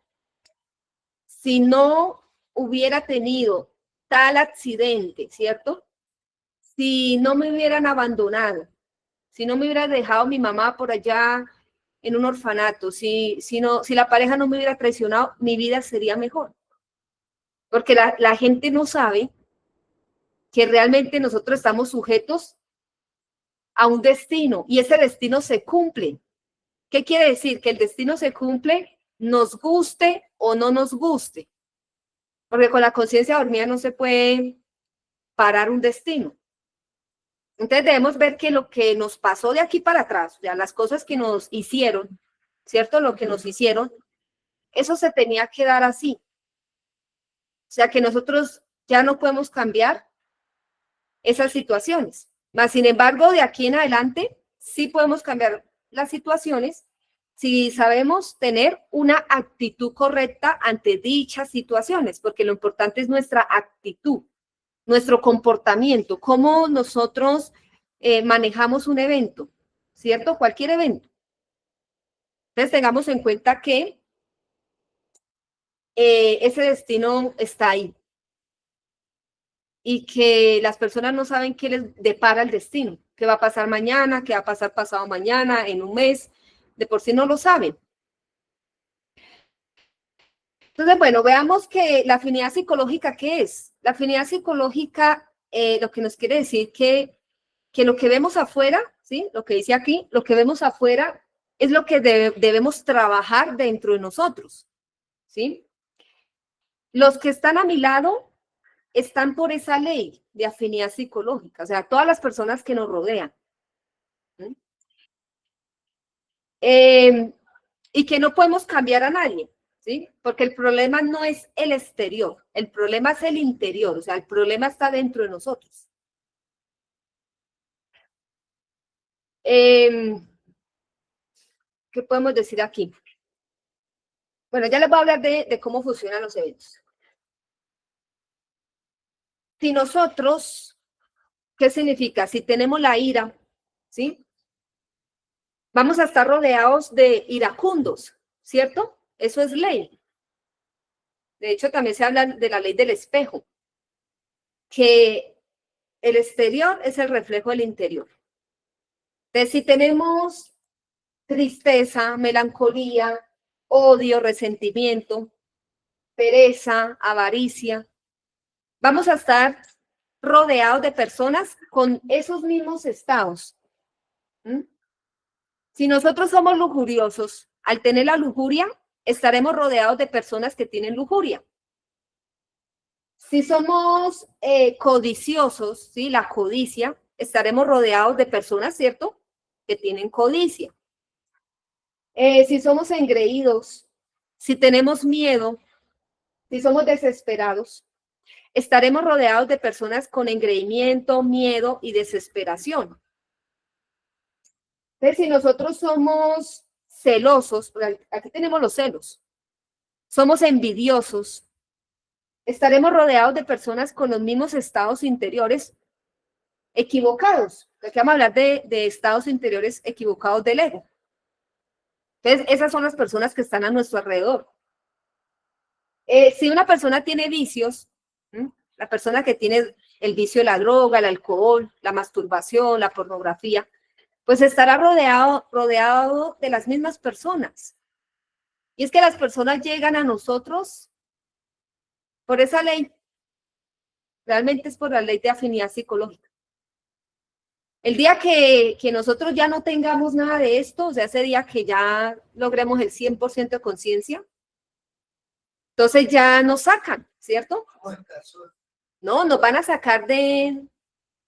si no hubiera tenido tal accidente, ¿cierto? Si no me hubieran abandonado, si no me hubiera dejado mi mamá por allá en un orfanato, si la pareja no me hubiera traicionado, mi vida sería mejor. Porque la gente no sabe que realmente nosotros estamos sujetos a un destino y ese destino se cumple. ¿Qué quiere decir? Que el destino se cumple, nos guste o no nos guste. Porque con la conciencia dormida no se puede parar un destino. Entonces debemos ver que lo que nos pasó de aquí para atrás, o sea, las cosas que nos hicieron, ¿cierto? Lo que nos hicieron, eso se tenía que dar así. O sea, que nosotros ya no podemos cambiar esas situaciones. Mas, sin embargo, de aquí en adelante, sí podemos cambiar las situaciones si sabemos tener una actitud correcta ante dichas situaciones, porque lo importante es nuestra actitud, nuestro comportamiento, cómo nosotros manejamos un evento, ¿cierto? Cualquier evento. Entonces, tengamos en cuenta que ese destino está ahí y que las personas no saben qué les depara el destino, qué va a pasar mañana, qué va a pasar pasado mañana, en un mes, de por sí no lo saben. Entonces, bueno, veamos que la afinidad psicológica, ¿qué es? La afinidad psicológica, lo que nos quiere decir que lo que vemos afuera, ¿sí? Lo que dice aquí, lo que vemos afuera es lo que debemos trabajar dentro de nosotros, ¿sí? Los que están a mi lado están por esa ley de afinidad psicológica, o sea, todas las personas que nos rodean. Y que no podemos cambiar a nadie, ¿sí? Porque el problema no es el exterior, el problema es el interior, o sea, el problema está dentro de nosotros. ¿Qué podemos decir aquí? Bueno, ya les voy a hablar de cómo funcionan los eventos. Si nosotros, ¿qué significa? Si tenemos la ira, ¿sí? Vamos a estar rodeados de iracundos, ¿cierto? Eso es ley. De hecho, también se habla de la ley del espejo, que el exterior es el reflejo del interior. Entonces, si tenemos tristeza, melancolía, odio, resentimiento, pereza, avaricia, vamos a estar rodeados de personas con esos mismos estados. ¿Mm? Si nosotros somos lujuriosos, al tener la lujuria, estaremos rodeados de personas que tienen lujuria. Si somos codiciosos, ¿sí? La codicia, estaremos rodeados de personas, ¿cierto?, que tienen codicia. Si somos engreídos, si tenemos miedo, si somos desesperados, estaremos rodeados de personas con engreimiento, miedo y desesperación. Entonces, si nosotros somos celosos, aquí tenemos los celos, somos envidiosos, estaremos rodeados de personas con los mismos estados interiores equivocados. Aquí vamos a hablar de estados interiores equivocados del ego. Entonces, esas son las personas que están a nuestro alrededor. Si una persona tiene vicios, la persona que tiene el vicio de la droga, el alcohol, la masturbación, la pornografía, pues estará rodeado de las mismas personas. Y es que las personas llegan a nosotros por esa ley. Realmente es por la ley de afinidad psicológica. El día que nosotros ya no tengamos nada de esto, o sea, ese día que ya logremos el 100% de conciencia, entonces ya nos sacan, ¿cierto? No, nos van a sacar de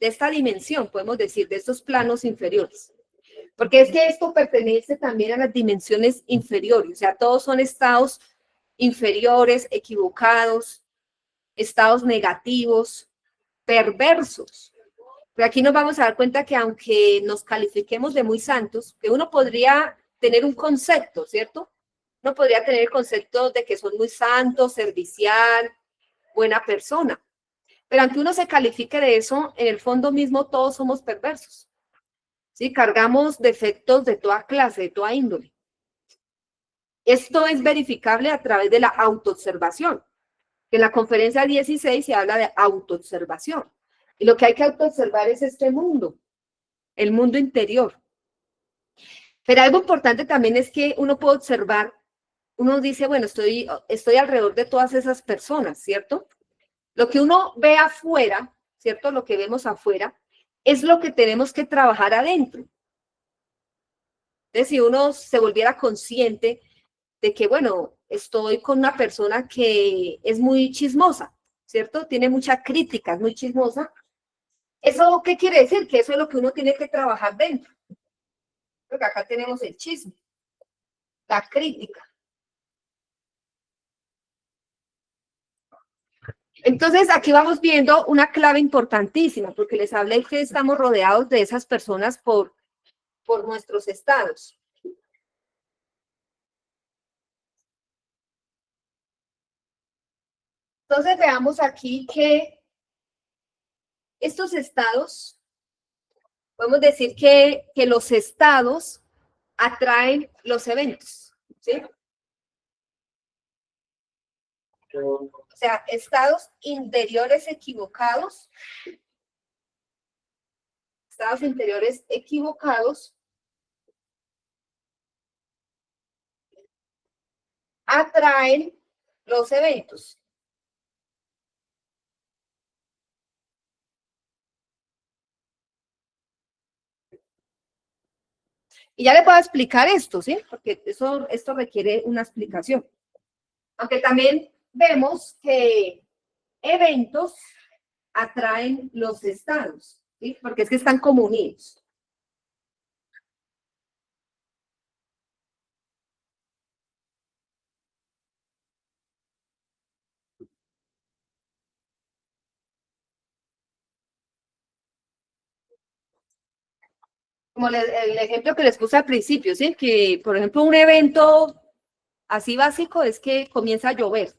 esta dimensión, podemos decir, de estos planos inferiores. Porque es que esto pertenece también a las dimensiones inferiores, o sea, todos son estados inferiores, equivocados, estados negativos, perversos. Pero aquí nos vamos a dar cuenta que aunque nos califiquemos de muy santos, que uno podría tener un concepto, ¿cierto? Uno podría tener el concepto de que son muy santos, servicial, buena persona. Pero aunque uno se califique de eso, en el fondo mismo todos somos perversos. ¿Sí? Cargamos defectos de toda clase, de toda índole. Esto es verificable a través de la autoobservación. En la conferencia 16 se habla de autoobservación. Y lo que hay que autoobservar es este mundo, el mundo interior. Pero algo importante también es que uno puede observar, uno dice, bueno, estoy alrededor de todas esas personas, ¿cierto? Lo que uno ve afuera, ¿cierto? Lo que vemos afuera, es lo que tenemos que trabajar adentro. Entonces, si uno se volviera consciente de que, bueno, estoy con una persona que es muy chismosa, ¿cierto? Tiene mucha crítica, es muy chismosa. ¿Eso qué quiere decir? Que eso es lo que uno tiene que trabajar dentro. Porque acá tenemos el chisme, la crítica. Entonces, aquí vamos viendo una clave importantísima, porque les hablé que estamos rodeados de esas personas por nuestros estados. Entonces, veamos aquí que estos estados, podemos decir que los estados atraen los eventos, ¿sí? O sea, estados interiores equivocados atraen los eventos. Y ya le puedo explicar esto, ¿sí? Porque esto requiere una explicación. Aunque también vemos que eventos atraen los estados, ¿sí? Porque es que están como unidos. Como el ejemplo que les puse al principio, ¿sí? Que, por ejemplo, un evento así básico es que comienza a llover.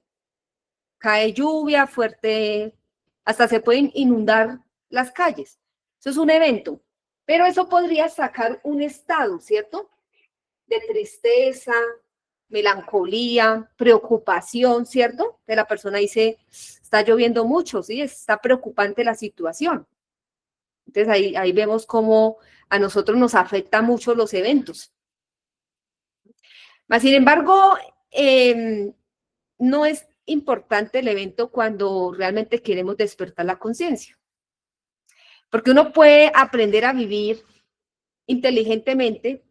Cae lluvia fuerte, hasta se pueden inundar las calles. Eso es un evento. Pero eso podría sacar un estado, ¿cierto? De tristeza, melancolía, preocupación, ¿cierto? Que la persona dice, está lloviendo mucho, ¿sí? Está preocupante la situación. Entonces ahí vemos cómo a nosotros nos afecta mucho los eventos. Mas, sin embargo, no es importante el evento cuando realmente queremos despertar la conciencia. Porque uno puede aprender a vivir inteligentemente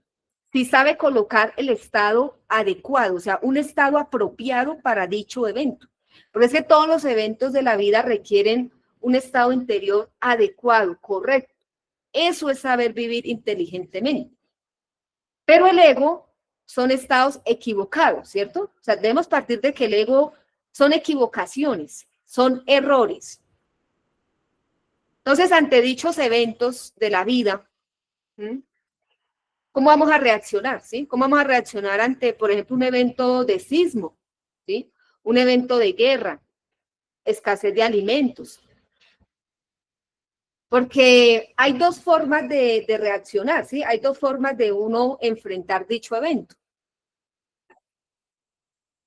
si sabe colocar el estado adecuado, o sea, un estado apropiado para dicho evento. Porque es que todos los eventos de la vida requieren un estado interior adecuado, correcto. Eso es saber vivir inteligentemente. Pero el ego son estados equivocados, ¿cierto? O sea, debemos partir de que el ego son equivocaciones, son errores. Entonces, ante dichos eventos de la vida, ¿sí? ¿Cómo vamos a reaccionar? ¿Sí? ¿Cómo vamos a reaccionar ante, por ejemplo, un evento de sismo? ¿Sí? Un evento de guerra, escasez de alimentos. Porque hay dos formas de reaccionar, ¿sí? Hay dos formas de uno enfrentar dicho evento.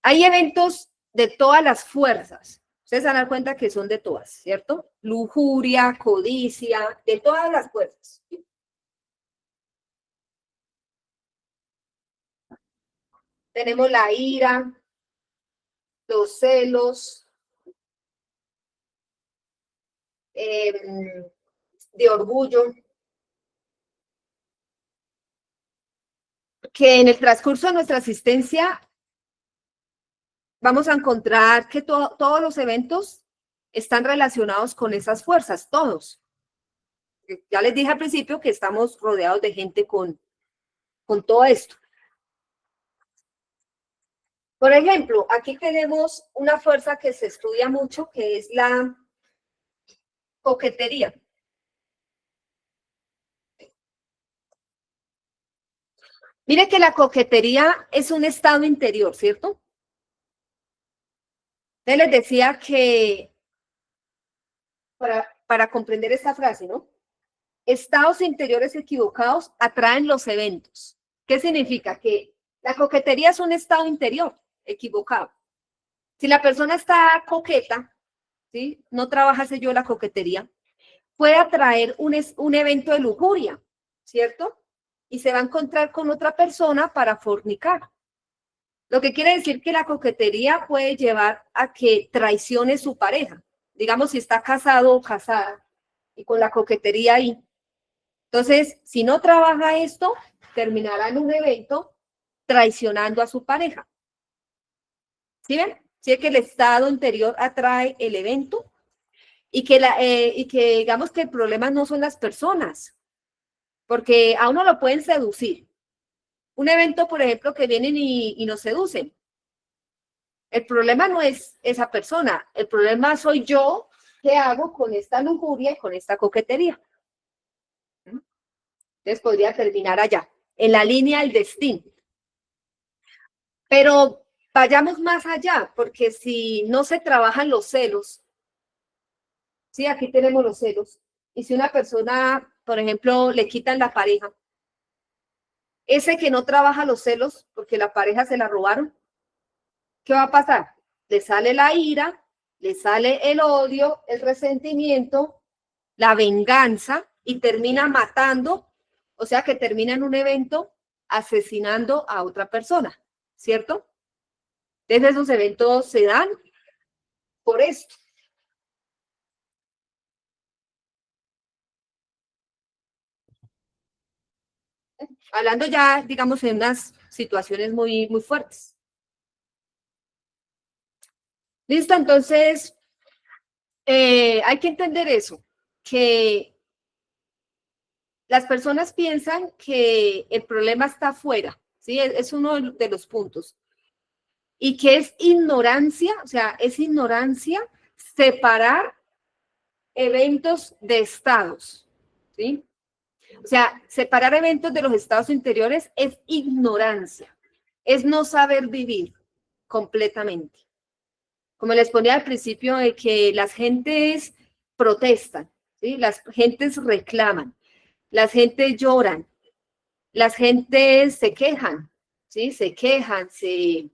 Hay eventos de todas las fuerzas. Ustedes se van a dar cuenta que son de todas, ¿cierto? Lujuria, codicia, de todas las fuerzas. Tenemos la ira, los celos, de orgullo, que en el transcurso de nuestra existencia vamos a encontrar que todos los eventos están relacionados con esas fuerzas, todos. Ya les dije al principio que estamos rodeados de gente con todo esto. Por ejemplo, aquí tenemos una fuerza que se estudia mucho, que es la coquetería. Mire que la coquetería es un estado interior, ¿cierto? Yo les decía que para comprender esta frase, ¿no? Estados interiores equivocados atraen los eventos. ¿Qué significa? Que la coquetería es un estado interior equivocado. Si la persona está coqueta, ¿sí? No trabaja yo la coquetería, puede atraer un evento de lujuria, ¿cierto? Y se va a encontrar con otra persona para fornicar. Lo que quiere decir que la coquetería puede llevar a que traicione su pareja. Digamos, si está casado o casada y con la coquetería ahí. Entonces, si no trabaja esto, terminará en un evento traicionando a su pareja. ¿Sí ven? Sí, que el estado interior atrae el evento y que digamos que el problema no son las personas, porque a uno lo pueden seducir. Un evento, por ejemplo, que vienen y nos seducen. El problema no es esa persona, el problema soy yo, ¿qué hago con esta lujuria y con esta coquetería? Entonces podría terminar allá, en la línea del destino. Pero vayamos más allá, porque si no se trabajan los celos, sí, aquí tenemos los celos, y si una persona, por ejemplo, le quitan la pareja, ese que no trabaja los celos porque la pareja se la robaron, ¿qué va a pasar? Le sale la ira, le sale el odio, el resentimiento, la venganza y termina matando, o sea que termina en un evento asesinando a otra persona, ¿cierto? Entonces esos eventos se dan por esto. Hablando ya, digamos, en unas situaciones muy, muy fuertes. Listo, entonces hay que entender eso, que las personas piensan que el problema está afuera, ¿sí? Es uno de los puntos. Y que es ignorancia, o sea, es ignorancia separar eventos de estados, ¿sí? O sea, separar eventos de los estados interiores es ignorancia, es no saber vivir completamente. Como les ponía al principio, de que las gentes protestan, ¿sí? Las gentes reclaman, las gentes lloran, las gentes se quejan, ¿sí? Se quejan, se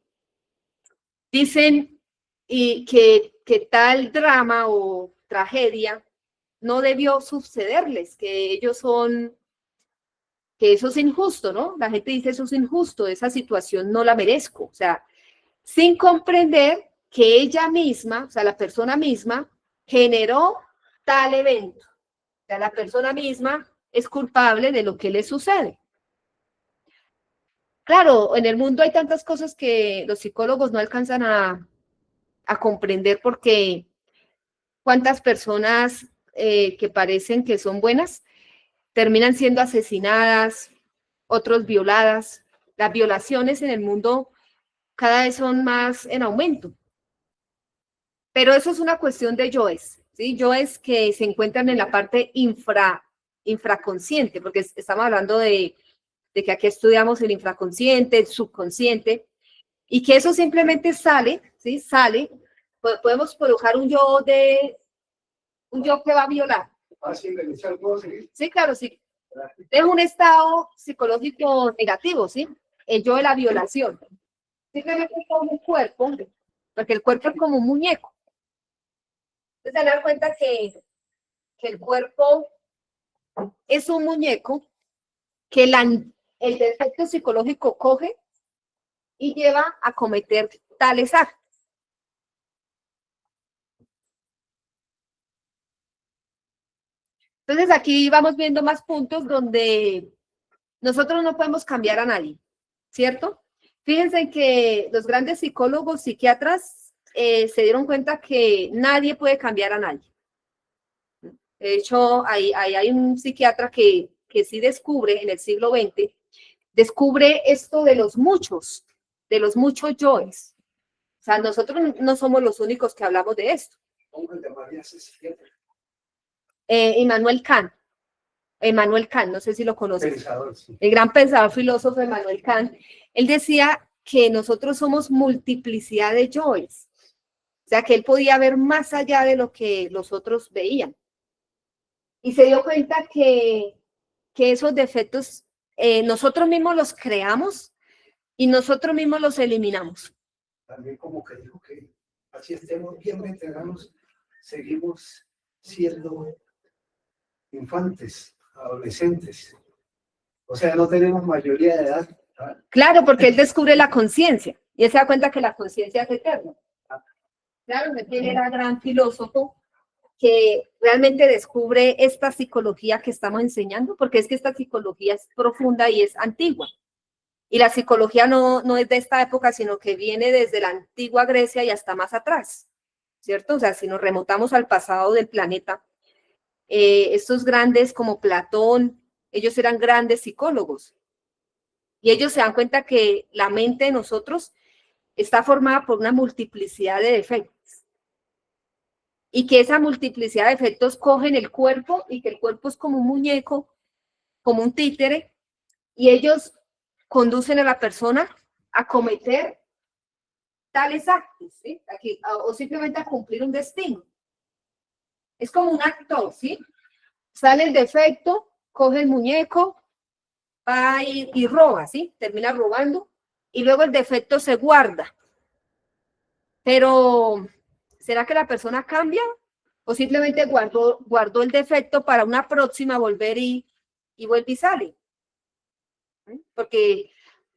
dicen y que tal drama o tragedia no debió sucederles, que ellos son, que eso es injusto, ¿no? La gente dice eso es injusto, esa situación no la merezco, o sea, sin comprender que ella misma, o sea, la persona misma, generó tal evento. O sea, la persona misma es culpable de lo que le sucede. Claro, en el mundo hay tantas cosas que los psicólogos no alcanzan a comprender porque cuántas personas que parecen que son buenas terminan siendo asesinadas, otros violadas, Las violaciones en el mundo cada vez son más en aumento. Pero eso es una cuestión de yoes, ¿sí? Yoes que se encuentran en la parte infraconsciente, porque estamos hablando de que aquí estudiamos el infraconsciente, el subconsciente, y que eso simplemente sale, ¿sí? Sale, podemos colocar un yo que va a violar. Sí, claro, sí. Es un estado psicológico negativo, ¿sí? El yo de la violación. Simplemente es como un cuerpo, porque el cuerpo es como un muñeco. Entonces, se dan cuenta que el cuerpo es un muñeco que el defecto psicológico coge y lleva a cometer tales actos. Entonces, aquí vamos viendo más puntos donde nosotros no podemos cambiar a nadie, ¿cierto? Fíjense que los grandes psicólogos, psiquiatras, se dieron cuenta que nadie puede cambiar a nadie. De hecho, hay un psiquiatra que sí descubre en el siglo XX, descubre esto de los muchos yoes. O sea, nosotros no somos los únicos que hablamos de esto. Immanuel Kant, no sé si lo conoces. Pensador, sí. El gran pensador filósofo Immanuel Kant, él decía que nosotros somos multiplicidad de yoes. O sea, que él podía ver más allá de lo que los otros veían. Y se dio cuenta que esos defectos nosotros mismos los creamos y nosotros mismos los eliminamos. También como que dijo que así estemos bien veteranos, seguimos siendo infantes, adolescentes. O sea, no tenemos mayoría de edad. Claro, porque él descubre la conciencia y él se da cuenta que la conciencia es eterna. Claro, él era gran filósofo que realmente descubre esta psicología que estamos enseñando, porque es que esta psicología es profunda y es antigua. Y la psicología no es de esta época, sino que viene desde la antigua Grecia y hasta más atrás, ¿cierto? O sea, si nos remontamos al pasado del planeta, estos grandes como Platón, ellos eran grandes psicólogos. Y ellos se dan cuenta que la mente de nosotros está formada por una multiplicidad de defectos. Y que esa multiplicidad de efectos cogen el cuerpo y que el cuerpo es como un muñeco, como un títere, y ellos conducen a la persona a cometer tales actos, ¿sí? O simplemente a cumplir un destino. Es como un actor, ¿sí? Sale el defecto, coge el muñeco, va y roba, ¿sí? Termina robando, y luego el defecto se guarda. Pero, ¿será que la persona cambia? ¿O simplemente guardó el defecto para una próxima volver y vuelve y sale? Porque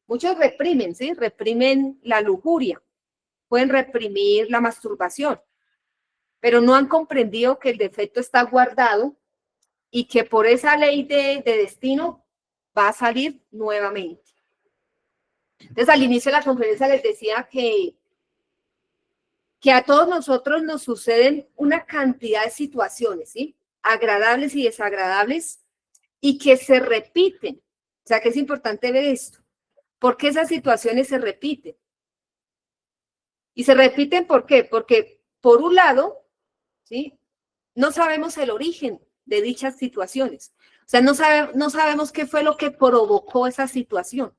muchos reprimen, ¿sí? Reprimen la lujuria, pueden reprimir la masturbación, pero no han comprendido que el defecto está guardado y que por esa ley de destino va a salir nuevamente. Entonces, al inicio de la conferencia les decía que a todos nosotros nos suceden una cantidad de situaciones, ¿sí? Agradables y desagradables, y que se repiten. O sea, que es importante ver esto. ¿Por qué esas situaciones se repiten? Y se repiten, ¿por qué? Porque, por un lado, ¿sí? No sabemos el origen de dichas situaciones. O sea, no sabemos qué fue lo que provocó esa situación.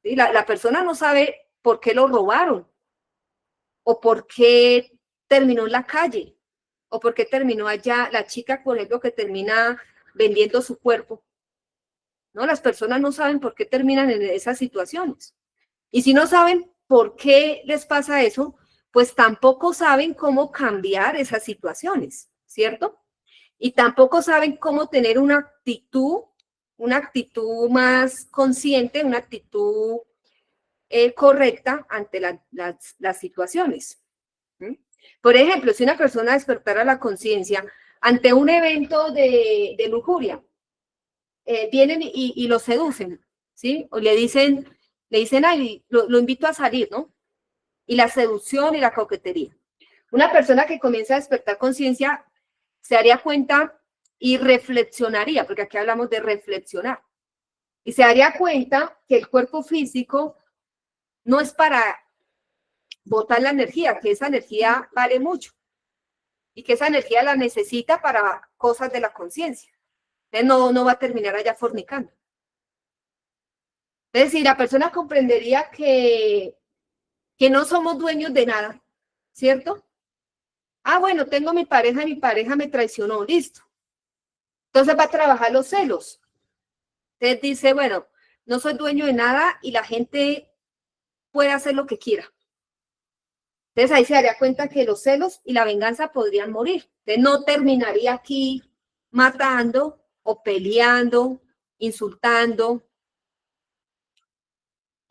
¿Sí? La persona no sabe por qué lo robaron, o por qué terminó en la calle, o por qué terminó allá, la chica, por ejemplo, que termina vendiendo su cuerpo. ¿No? Las personas no saben por qué terminan en esas situaciones. Y si no saben por qué les pasa eso, pues tampoco saben cómo cambiar esas situaciones, ¿cierto? Y tampoco saben cómo tener una actitud más consciente, una actitud correcta ante las situaciones. ¿Mm? Por ejemplo, si una persona despertara la conciencia ante un evento de lujuria, vienen y lo seducen, ¿sí? O le dicen, ay, lo invito a salir, ¿no? Y la seducción y la coquetería. Una persona que comienza a despertar conciencia se daría cuenta y reflexionaría, porque aquí hablamos de reflexionar. Y se daría cuenta que el cuerpo físico no es para botar la energía, que esa energía vale mucho y que esa energía la necesita para cosas de la conciencia. Entonces no va a terminar allá fornicando. Es decir, la persona comprendería que no somos dueños de nada, ¿cierto? Ah, bueno, tengo mi pareja me traicionó, listo. Entonces va a trabajar los celos. Entonces dice, bueno, no soy dueño de nada y la gente puede hacer lo que quiera. Entonces ahí se daría cuenta que los celos y la venganza podrían morir. Entonces no terminaría aquí matando o peleando, insultando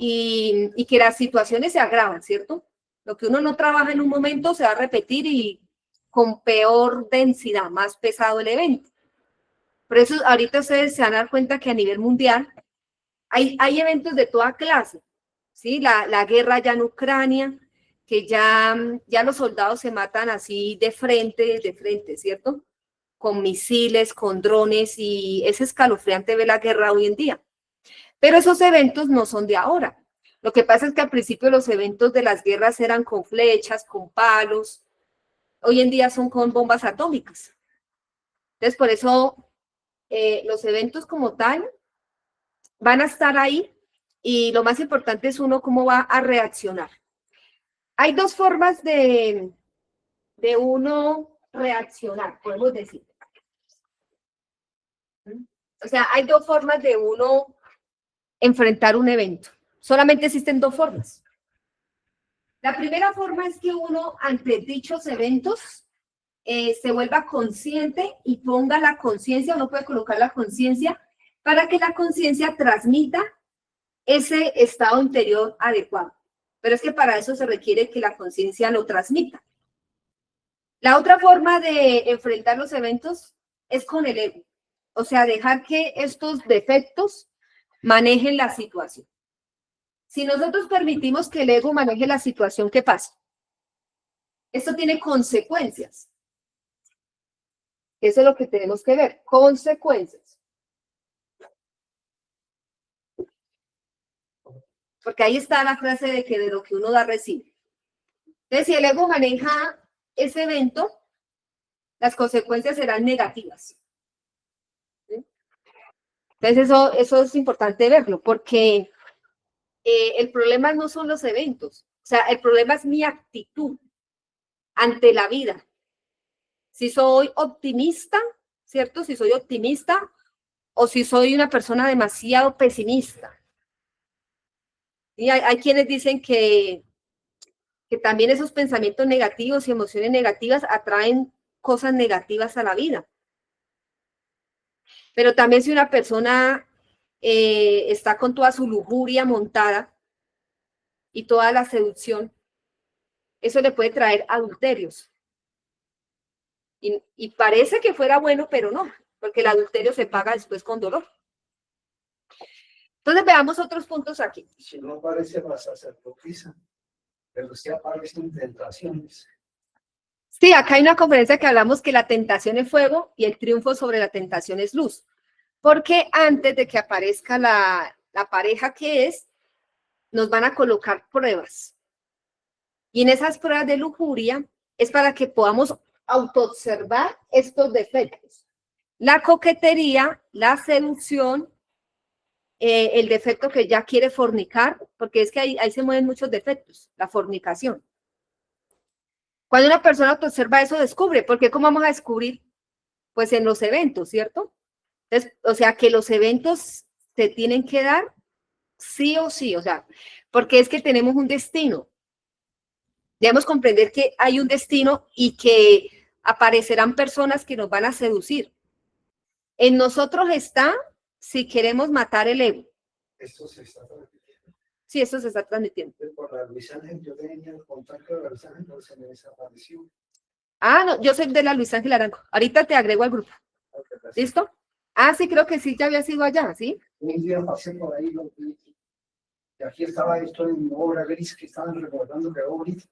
y que las situaciones se agravan, ¿cierto? Lo que uno no trabaja en un momento se va a repetir y con peor densidad, más pesado el evento. Por eso ahorita ustedes se van a dar cuenta que a nivel mundial hay eventos de toda clase, ¿sí? La guerra ya en Ucrania, que ya los soldados se matan así de frente, ¿cierto? Con misiles, con drones, y es escalofriante ver la guerra hoy en día. Pero esos eventos no son de ahora. Lo que pasa es que al principio los eventos de las guerras eran con flechas, con palos. Hoy en día son con bombas atómicas. Entonces, por eso los eventos como tal van a estar ahí y lo más importante es uno cómo va a reaccionar. Hay dos formas de uno reaccionar, podemos decir. O sea, hay dos formas de uno enfrentar un evento. Solamente existen dos formas. La primera forma es que uno, ante dichos eventos, se vuelva consciente y ponga la conciencia, uno puede colocar la conciencia para que la conciencia transmita ese estado interior adecuado. Pero es que para eso se requiere que la conciencia lo transmita. La otra forma de enfrentar los eventos es con el ego. O sea, dejar que estos defectos manejen la situación. Si nosotros permitimos que el ego maneje la situación, ¿qué pasa? Esto tiene consecuencias. Eso es lo que tenemos que ver, consecuencias. Porque ahí está la frase de que de lo que uno da, recibe. Entonces, si el ego maneja ese evento, las consecuencias serán negativas. ¿Sí? Entonces, eso es importante verlo, porque el problema no son los eventos, o sea, el problema es mi actitud ante la vida. Si soy optimista, ¿cierto? Si soy optimista o si soy una persona demasiado pesimista. Y hay quienes dicen que también esos pensamientos negativos y emociones negativas atraen cosas negativas a la vida. Pero también si una persona está con toda su lujuria montada y toda la seducción, eso le puede traer adulterios. Y parece que fuera bueno, pero no, porque el adulterio se paga después con dolor. Entonces veamos otros puntos aquí. Si no parece la sacerdotisa, pero sí aparecen tentaciones. Sí, acá hay una conferencia que hablamos que la tentación es fuego y el triunfo sobre la tentación es luz. Porque antes de que aparezca la pareja que es, nos van a colocar pruebas. Y en esas pruebas de lujuria es para que podamos autoobservar estos defectos. La coquetería, la seducción, el defecto que ya quiere fornicar, porque es que ahí se mueven muchos defectos, la fornicación. Cuando una persona autoobserva eso, descubre, porque ¿cómo vamos a descubrir? Pues en los eventos, ¿cierto? Entonces, o sea, que los eventos se tienen que dar sí o sí, o sea, porque es que tenemos un destino. Debemos comprender que hay un destino y que aparecerán personas que nos van a seducir. En nosotros está si queremos matar el ego. Esto se está transmitiendo. Sí, eso se está transmitiendo. Por la Luis Ángel, yo tenía el contacto de la Luis Ángel, pero se me desapareció. Ah, no, yo soy de la Luis Ángel Arango. Ahorita te agrego al grupo. ¿Listo? Ah, sí, creo que sí, ya había sido allá, ¿sí? Un día pasé por ahí, y aquí estaba esto en mi obra gris que estaban recordando que era bonito.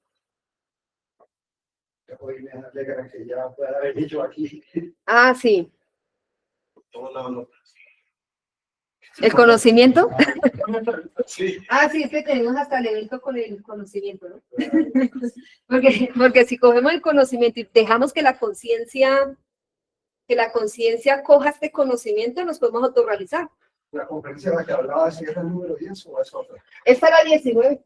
Hoy me alegra que ya pueda haber hecho aquí. Ah, sí. No. ¿El conocimiento? Sí. Ah, sí, es que tenemos hasta el evento con el conocimiento, ¿no? Porque si cogemos el conocimiento y dejamos que la conciencia coja este conocimiento, nos podemos autorrealizar. La conferencia de la que hablaba, ¿si era el número 10 o es otra? Esta era 19.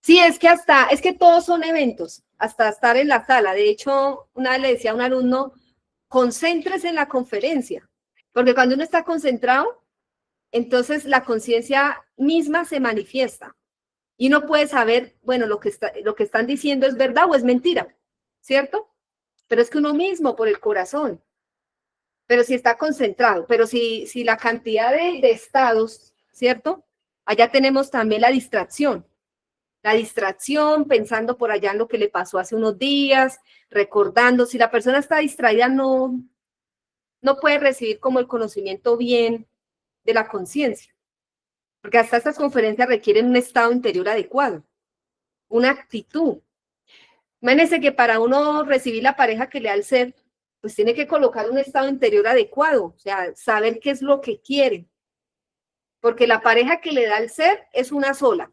Sí, es que todos son eventos, hasta estar en la sala. De hecho, una vez le decía a un alumno, concéntrese en la conferencia, porque cuando uno está concentrado, entonces la conciencia misma se manifiesta y uno puede saber, bueno, lo que están diciendo es verdad o es mentira, ¿cierto? Pero es que uno mismo, por el corazón, pero si está concentrado, pero si la cantidad de estados, ¿cierto? Allá tenemos también la distracción, pensando por allá en lo que le pasó hace unos días, recordando. Si la persona está distraída, no puede recibir como el conocimiento bien de la conciencia, porque hasta estas conferencias requieren un estado interior adecuado, una actitud. Imagínense que para uno recibir la pareja que le da el ser, pues tiene que colocar un estado interior adecuado, o sea, saber qué es lo que quiere, porque la pareja que le da el ser es una sola.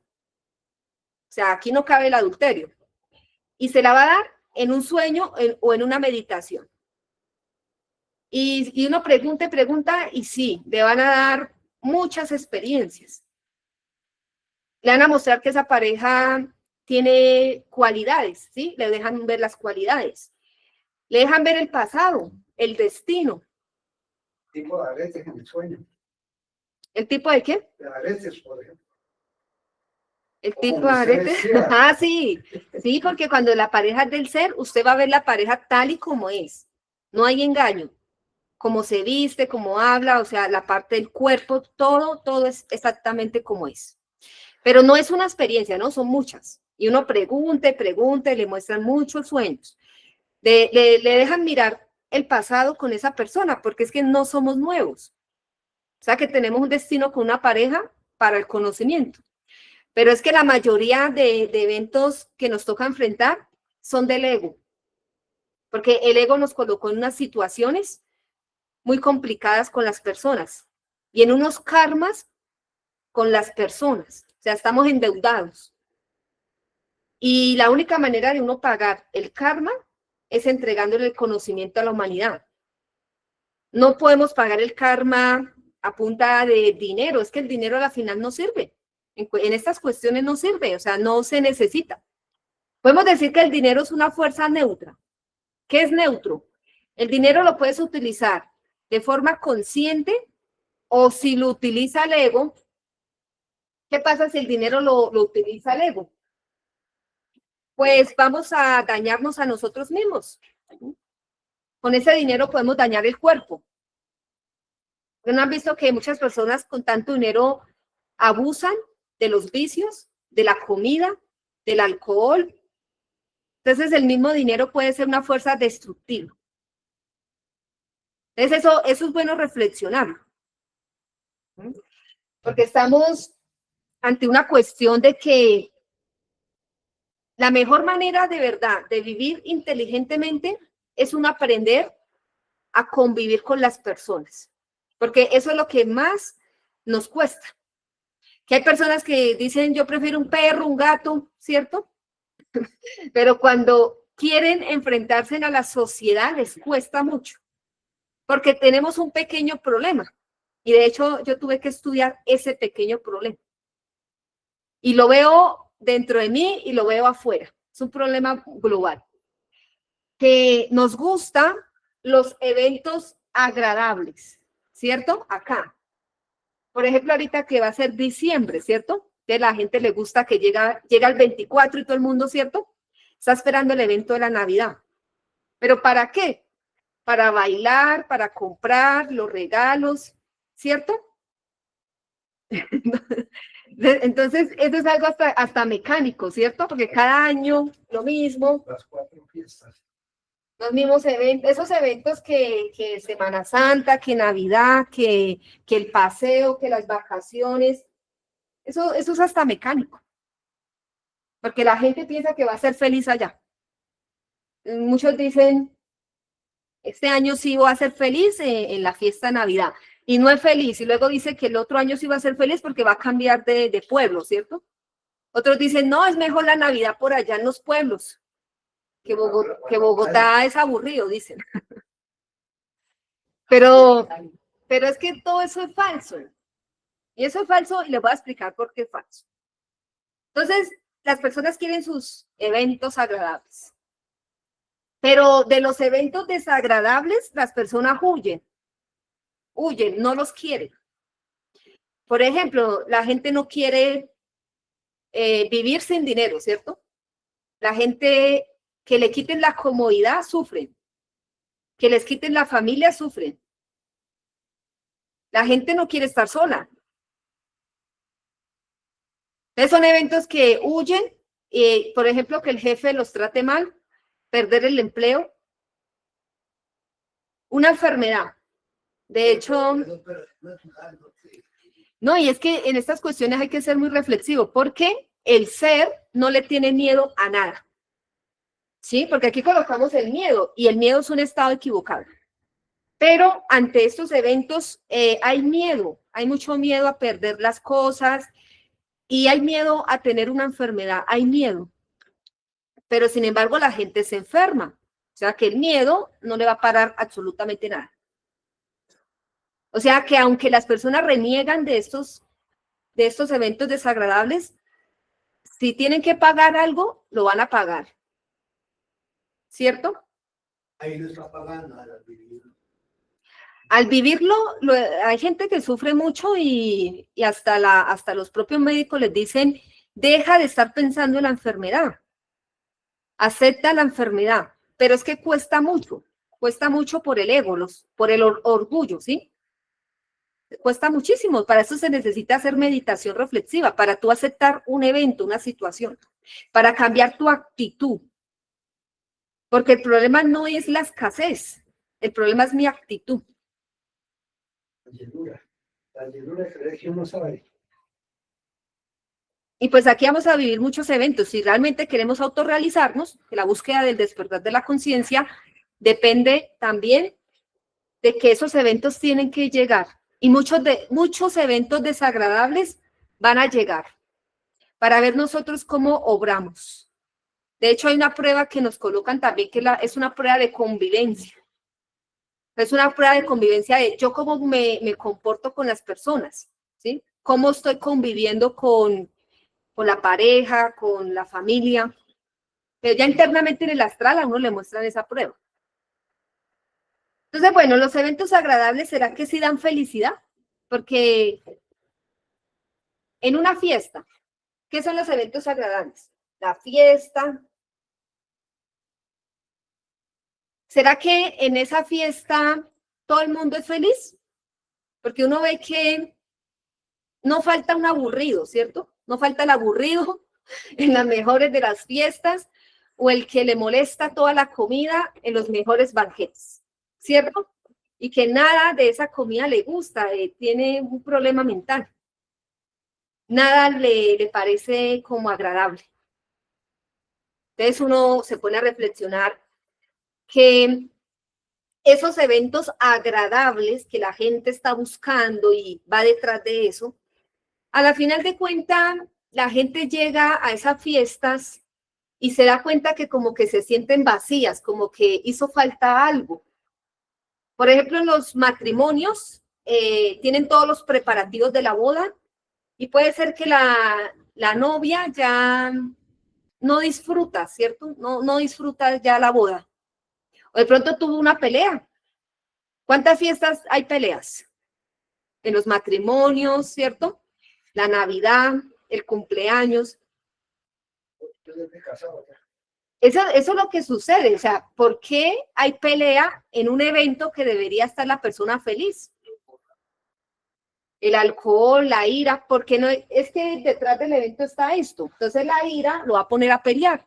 O sea, aquí no cabe el adulterio. Y se la va a dar en un sueño o en una meditación. Y uno pregunta, y sí, le van a dar muchas experiencias. Le van a mostrar que esa pareja tiene cualidades, ¿sí? Le dejan ver las cualidades. Le dejan ver el pasado, el destino. Tipo de aretes en el sueño. ¿El tipo de qué? De aretes, por ejemplo. El tipo de arete. Ah, sí. Sí, porque cuando la pareja es del ser, usted va a ver la pareja tal y como es. No hay engaño. Cómo se viste, cómo habla, o sea, la parte del cuerpo, todo es exactamente como es. Pero no es una experiencia, ¿no? Son muchas. Y uno pregunte, le muestran muchos sueños. Le dejan mirar el pasado con esa persona, porque es que no somos nuevos. O sea, que tenemos un destino con una pareja para el conocimiento. Pero es que la mayoría de eventos que nos toca enfrentar son del ego. Porque el ego nos colocó en unas situaciones muy complicadas con las personas y en unos karmas con las personas. O sea, estamos endeudados. Y la única manera de uno pagar el karma es entregándole el conocimiento a la humanidad. No podemos pagar el karma a punta de dinero. Es que el dinero a la final no sirve. En estas cuestiones no sirve, o sea, no se necesita. Podemos decir que el dinero es una fuerza neutra. ¿Qué es neutro? El dinero lo puedes utilizar de forma consciente o si lo utiliza el ego. ¿Qué pasa si el dinero lo utiliza el ego? Pues vamos a dañarnos a nosotros mismos. Con ese dinero podemos dañar el cuerpo. ¿No han visto que muchas personas con tanto dinero abusan de los vicios, de la comida, del alcohol? Entonces el mismo dinero puede ser una fuerza destructiva. Entonces eso es bueno reflexionar. Porque estamos ante una cuestión de que la mejor manera de verdad de vivir inteligentemente es un aprender a convivir con las personas, porque eso es lo que más nos cuesta. Que hay personas que dicen, yo prefiero un perro, un gato, ¿cierto? Pero cuando quieren enfrentarse a la sociedad les cuesta mucho, porque tenemos un pequeño problema. Y de hecho yo tuve que estudiar ese pequeño problema. Y lo veo dentro de mí y lo veo afuera. Es un problema global. Que nos gustan los eventos agradables, ¿cierto? Acá. Por ejemplo, ahorita que va a ser diciembre, ¿cierto? Que la gente le gusta que llega el 24 y todo el mundo, ¿cierto? Está esperando el evento de la Navidad. ¿Pero para qué? Para bailar, para comprar los regalos, ¿cierto? Entonces, eso es algo hasta mecánico, ¿cierto? Porque cada año lo mismo. Las 4 fiestas. Los mismos eventos, esos eventos que Semana Santa, que Navidad, que el paseo, que las vacaciones, eso es hasta mecánico. Porque la gente piensa que va a ser feliz allá. Muchos dicen, este año sí voy a ser feliz en la fiesta de Navidad. y no es feliz, y luego dice que el otro año sí va a ser feliz porque va a cambiar de pueblo, ¿cierto? Otros dicen, no, es mejor la Navidad por allá en los pueblos, que Bogotá es aburrido, dicen. Pero es que todo eso es falso. Y eso es falso y les voy a explicar por qué es falso. Entonces, las personas quieren sus eventos agradables. Pero de los eventos desagradables, las personas huyen, no los quieren. Por ejemplo, la gente no quiere vivir sin dinero, ¿cierto? La gente que le quiten la comodidad sufren, que les quiten la familia sufren. La gente no quiere estar sola. Entonces son eventos que huyen, por ejemplo, que el jefe los trate mal, perder el empleo, una enfermedad. De hecho, no, y es que en estas cuestiones hay que ser muy reflexivo, porque el ser no le tiene miedo a nada. ¿Sí? Porque aquí colocamos el miedo, y el miedo es un estado equivocado. Pero ante estos eventos hay miedo, hay mucho miedo a perder las cosas, y hay miedo a tener una enfermedad, hay miedo. Pero sin embargo la gente se enferma. O sea que el miedo no le va a parar absolutamente nada. O sea que aunque las personas reniegan de estos eventos desagradables, si tienen que pagar algo, lo van a pagar. ¿Cierto? Ahí lo está pagando al vivirlo. Al vivirlo, hay gente que sufre mucho y hasta los propios médicos les dicen, deja de estar pensando en la enfermedad, acepta la enfermedad, pero es que cuesta mucho por el ego, por el orgullo, ¿sí? Cuesta muchísimo, para eso se necesita hacer meditación reflexiva, para tú aceptar un evento, una situación, para cambiar tu actitud, porque el problema no es la escasez, el problema es mi actitud. La llenura que uno sabe. Y pues aquí vamos a vivir muchos eventos. Si realmente queremos autorrealizarnos, que la búsqueda del despertar de la conciencia depende también de que esos eventos tienen que llegar. Y muchos eventos desagradables van a llegar para ver nosotros cómo obramos. De hecho, hay una prueba que nos colocan también, que es una prueba de convivencia. Es una prueba de convivencia de yo cómo me comporto con las personas, ¿sí? Cómo estoy conviviendo con la pareja, con la familia. Pero ya internamente en el astral a uno le muestran esa prueba. Entonces, bueno, los eventos agradables, ¿será que sí dan felicidad? Porque en una fiesta, ¿qué son los eventos agradables? La fiesta. ¿Será que en esa fiesta todo el mundo es feliz? Porque uno ve que no falta un aburrido, ¿cierto? No falta el aburrido en las mejores de las fiestas o el que le molesta toda la comida en los mejores banquetes, ¿cierto? Y que nada de esa comida le gusta, tiene un problema mental. Nada le parece como agradable. Entonces uno se pone a reflexionar que esos eventos agradables que la gente está buscando y va detrás de eso, a la final de cuentas, la gente llega a esas fiestas y se da cuenta que como que se sienten vacías, como que hizo falta algo. Por ejemplo, los matrimonios tienen todos los preparativos de la boda y puede ser que la novia ya no disfruta, ¿cierto? No disfruta ya la boda. O de pronto tuvo una pelea. ¿Cuántas fiestas hay peleas? En los matrimonios, ¿cierto? La Navidad, el cumpleaños. Eso es lo que sucede. O sea, ¿por qué hay pelea en un evento que debería estar la persona feliz? El alcohol, la ira, porque no es que detrás del evento está esto. Entonces la ira lo va a poner a pelear.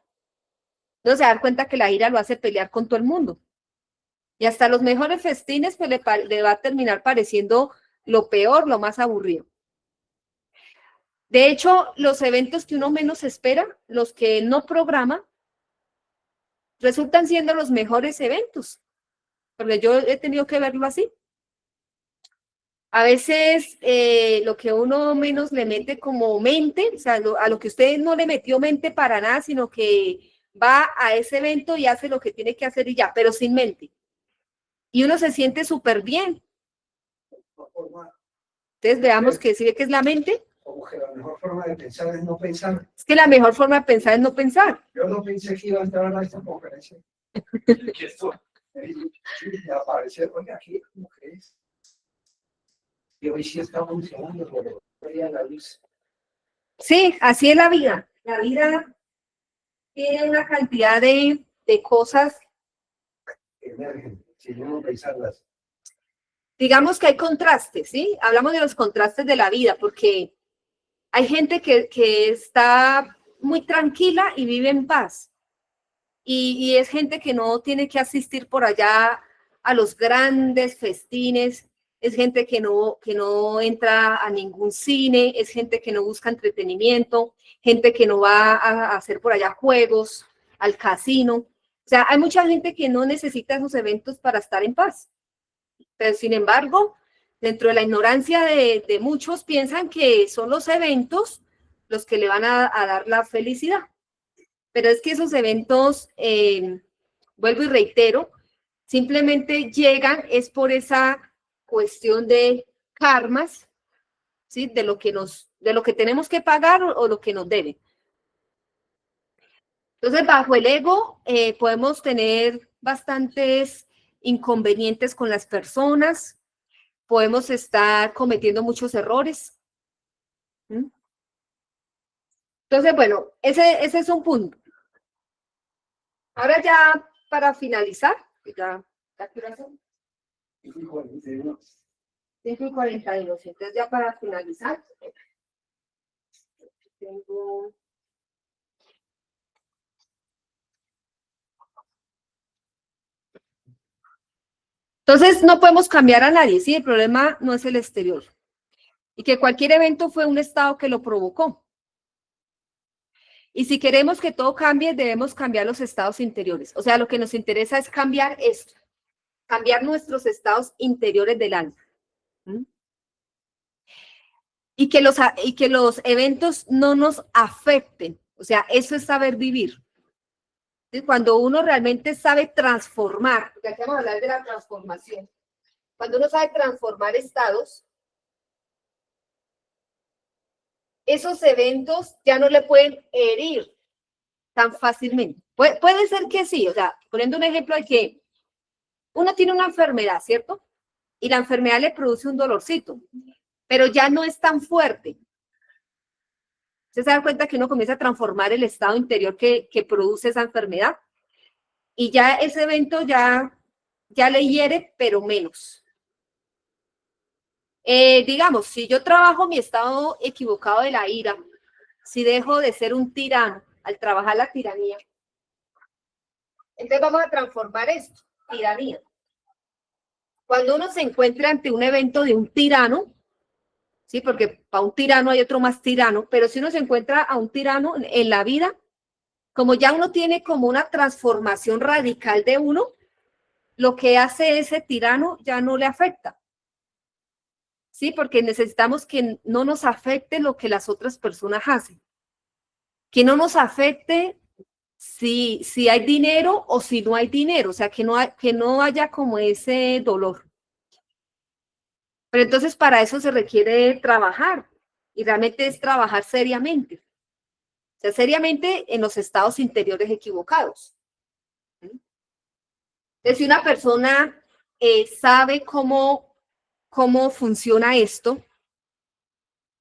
Entonces se da cuenta que la ira lo hace pelear con todo el mundo. Y hasta los mejores festines pues, le va a terminar pareciendo lo peor, lo más aburrido. De hecho, los eventos que uno menos espera, los que no programa, resultan siendo los mejores eventos. Porque yo he tenido que verlo así. A veces lo que uno menos le mete como mente, o sea, a lo que usted no le metió mente para nada, sino que va a ese evento y hace lo que tiene que hacer y ya, pero sin mente. Y uno se siente súper bien. Entonces veamos que si ve que es la mente. Como que la mejor forma de pensar es no pensar. Es que la mejor forma de pensar es no pensar. Yo no pensé que iba a entrar a esta conferencia. ¿Qué esto? Y aparecer, oye, aquí, ¿cómo que es? Y hoy sí está funcionando, pero veía la luz. Sí, así es la vida. La vida tiene una cantidad de cosas. Emergen, si yo no pensarlas. Digamos que hay contrastes, ¿sí? Hablamos de los contrastes de la vida, porque hay gente que está muy tranquila y vive en paz. Y es gente que no tiene que asistir por allá a los grandes festines, es gente que no entra a ningún cine, es gente que no busca entretenimiento, gente que no va a hacer por allá juegos, al casino. O sea, hay mucha gente que no necesita esos eventos para estar en paz. Pero sin embargo, dentro de la ignorancia de muchos, piensan que son los eventos los que le van a dar la felicidad. Pero es que esos eventos, vuelvo y reitero, simplemente llegan, es por esa cuestión de karmas, ¿sí? De lo que tenemos que pagar o lo que nos deben. Entonces, bajo el ego, podemos tener bastantes inconvenientes con las personas, podemos estar cometiendo muchos errores. ¿Mm? Entonces, bueno, ese es un punto. Ahora ya para finalizar, ya, ¿qué hora son? 5:42. Entonces ya para finalizar, tengo... Entonces no podemos cambiar a nadie, ¿sí? El problema no es el exterior. Y que cualquier evento fue un estado que lo provocó. Y si queremos que todo cambie, debemos cambiar los estados interiores. O sea, lo que nos interesa es cambiar esto, cambiar nuestros estados interiores del alma. ¿Mm? Y que los eventos no nos afecten. O sea, eso es saber vivir. ¿Sí? Cuando uno realmente sabe transformar, porque aquí vamos a hablar de la transformación, cuando uno sabe transformar estados, esos eventos ya no le pueden herir tan fácilmente. Puede ser que sí, o sea, poniendo un ejemplo de que uno tiene una enfermedad, ¿cierto? Y la enfermedad le produce un dolorcito, pero ya no es tan fuerte. Usted se da cuenta que uno comienza a transformar el estado interior que produce esa enfermedad y ya ese evento ya le hiere, pero menos. Digamos, si yo trabajo mi estado equivocado de la ira, si dejo de ser un tirano al trabajar la tiranía, entonces vamos a transformar esto, tiranía. Cuando uno se encuentra ante un evento de un tirano, sí, porque para un tirano hay otro más tirano, pero si uno se encuentra a un tirano en la vida, como ya uno tiene como una transformación radical de uno, lo que hace ese tirano ya no le afecta. Sí, porque necesitamos que no nos afecte lo que las otras personas hacen. Que no nos afecte si hay dinero o si no hay dinero, o sea, que no haya como ese dolor. Pero entonces para eso se requiere trabajar y realmente es trabajar seriamente. O sea, seriamente en los estados interiores equivocados. Entonces, si una persona sabe cómo funciona esto,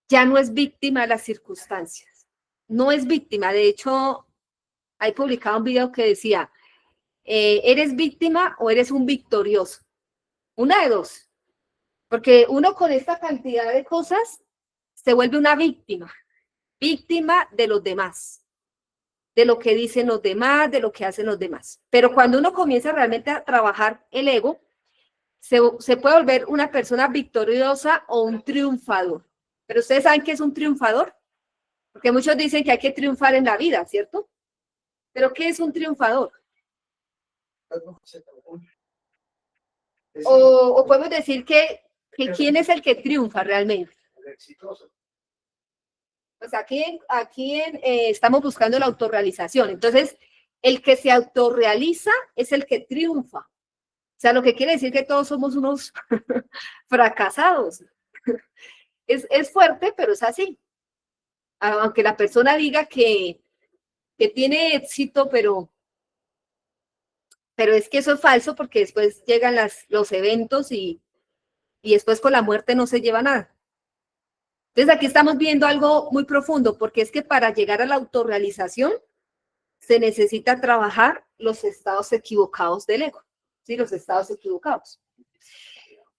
ya no es víctima de las circunstancias. No es víctima. De hecho, hay publicado un video que decía, ¿eres víctima o eres un victorioso? Una de dos. Porque uno con esta cantidad de cosas se vuelve una víctima. Víctima de los demás. De lo que dicen los demás, de lo que hacen los demás. Pero cuando uno comienza realmente a trabajar el ego, se puede volver una persona victoriosa o un triunfador. Pero ustedes saben qué es un triunfador, porque muchos dicen que hay que triunfar en la vida, ¿cierto? Pero ¿qué es un triunfador? O podemos decir que que quién es el que triunfa realmente. El exitoso. Pues aquí estamos buscando la autorrealización. Entonces, el que se autorrealiza es el que triunfa. O sea, lo que quiere decir que todos somos unos fracasados. Es fuerte, pero es así. Aunque la persona diga que tiene éxito, pero es que eso es falso porque después llegan los eventos y después con la muerte no se lleva nada. Entonces aquí estamos viendo algo muy profundo, porque es que para llegar a la autorrealización se necesita trabajar los estados equivocados del ego, ¿sí? Los estados equivocados.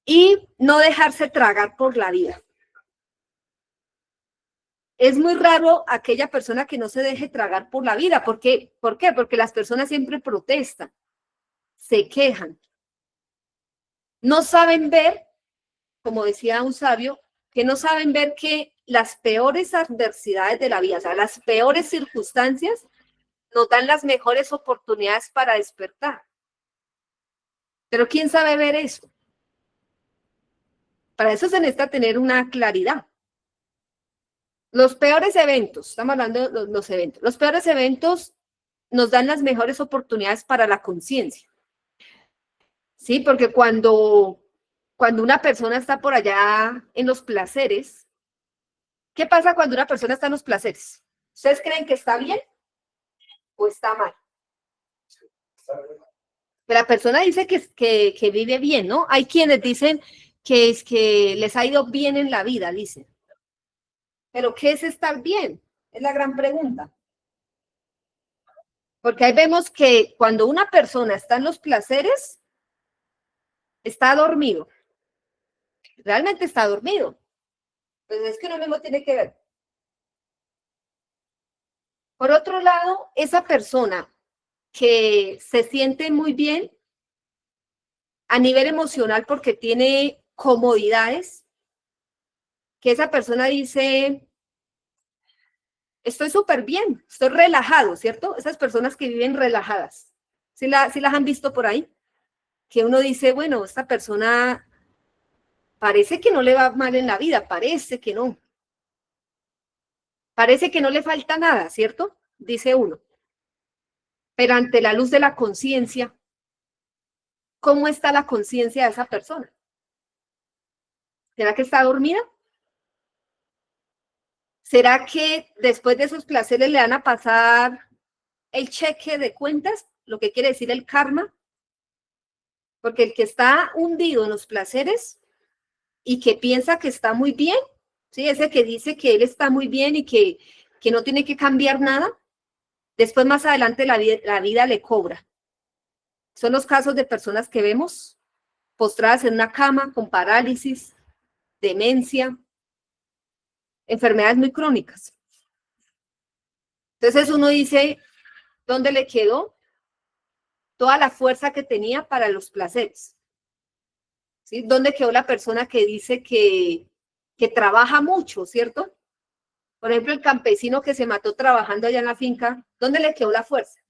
Y no dejarse tragar por la vida. Es muy raro aquella persona que no se deje tragar por la vida. ¿Por qué? Porque las personas siempre protestan, se quejan. No saben ver, como decía un sabio, que no saben ver que las peores adversidades de la vida, o sea, las peores circunstancias, nos dan las mejores oportunidades para despertar. Pero ¿quién sabe ver eso? Para eso se necesita tener una claridad. Los peores eventos, estamos hablando de los eventos, los peores eventos nos dan las mejores oportunidades para la conciencia. Sí, porque cuando una persona está por allá en los placeres, ¿qué pasa cuando una persona está en los placeres? ¿Ustedes creen que está bien o está mal? Pero la persona dice que vive bien, ¿no? Hay quienes dicen que es que les ha ido bien en la vida, dicen. Pero ¿qué es estar bien? Es la gran pregunta. Porque ahí vemos que cuando una persona está en los placeres, está dormido. Realmente está dormido. Pues es que uno mismo tiene que ver. Por otro lado, esa persona que se siente muy bien a nivel emocional porque tiene comodidades, que esa persona dice, estoy súper bien, estoy relajado, ¿cierto? Esas personas que viven relajadas, ¿sí las han visto por ahí? Que uno dice, bueno, esta persona parece que no le va mal en la vida, parece que no. Parece que no le falta nada, ¿cierto? Dice uno. Pero ante la luz de la conciencia, ¿cómo está la conciencia de esa persona? ¿Será que está dormida? ¿Será que después de esos placeres le van a pasar el cheque de cuentas? Lo que quiere decir el karma. Porque el que está hundido en los placeres y que piensa que está muy bien, ¿sí? Ese que dice que él está muy bien y que no tiene que cambiar nada, después más adelante la vida le cobra. Son los casos de personas que vemos postradas en una cama con parálisis, demencia, enfermedades muy crónicas. Entonces uno dice, ¿dónde le quedó toda la fuerza que tenía para los placeres? ¿Sí? ¿Dónde quedó la persona que dice que trabaja mucho, ¿cierto? Por ejemplo, el campesino que se mató trabajando allá en la finca, ¿dónde le quedó la fuerza?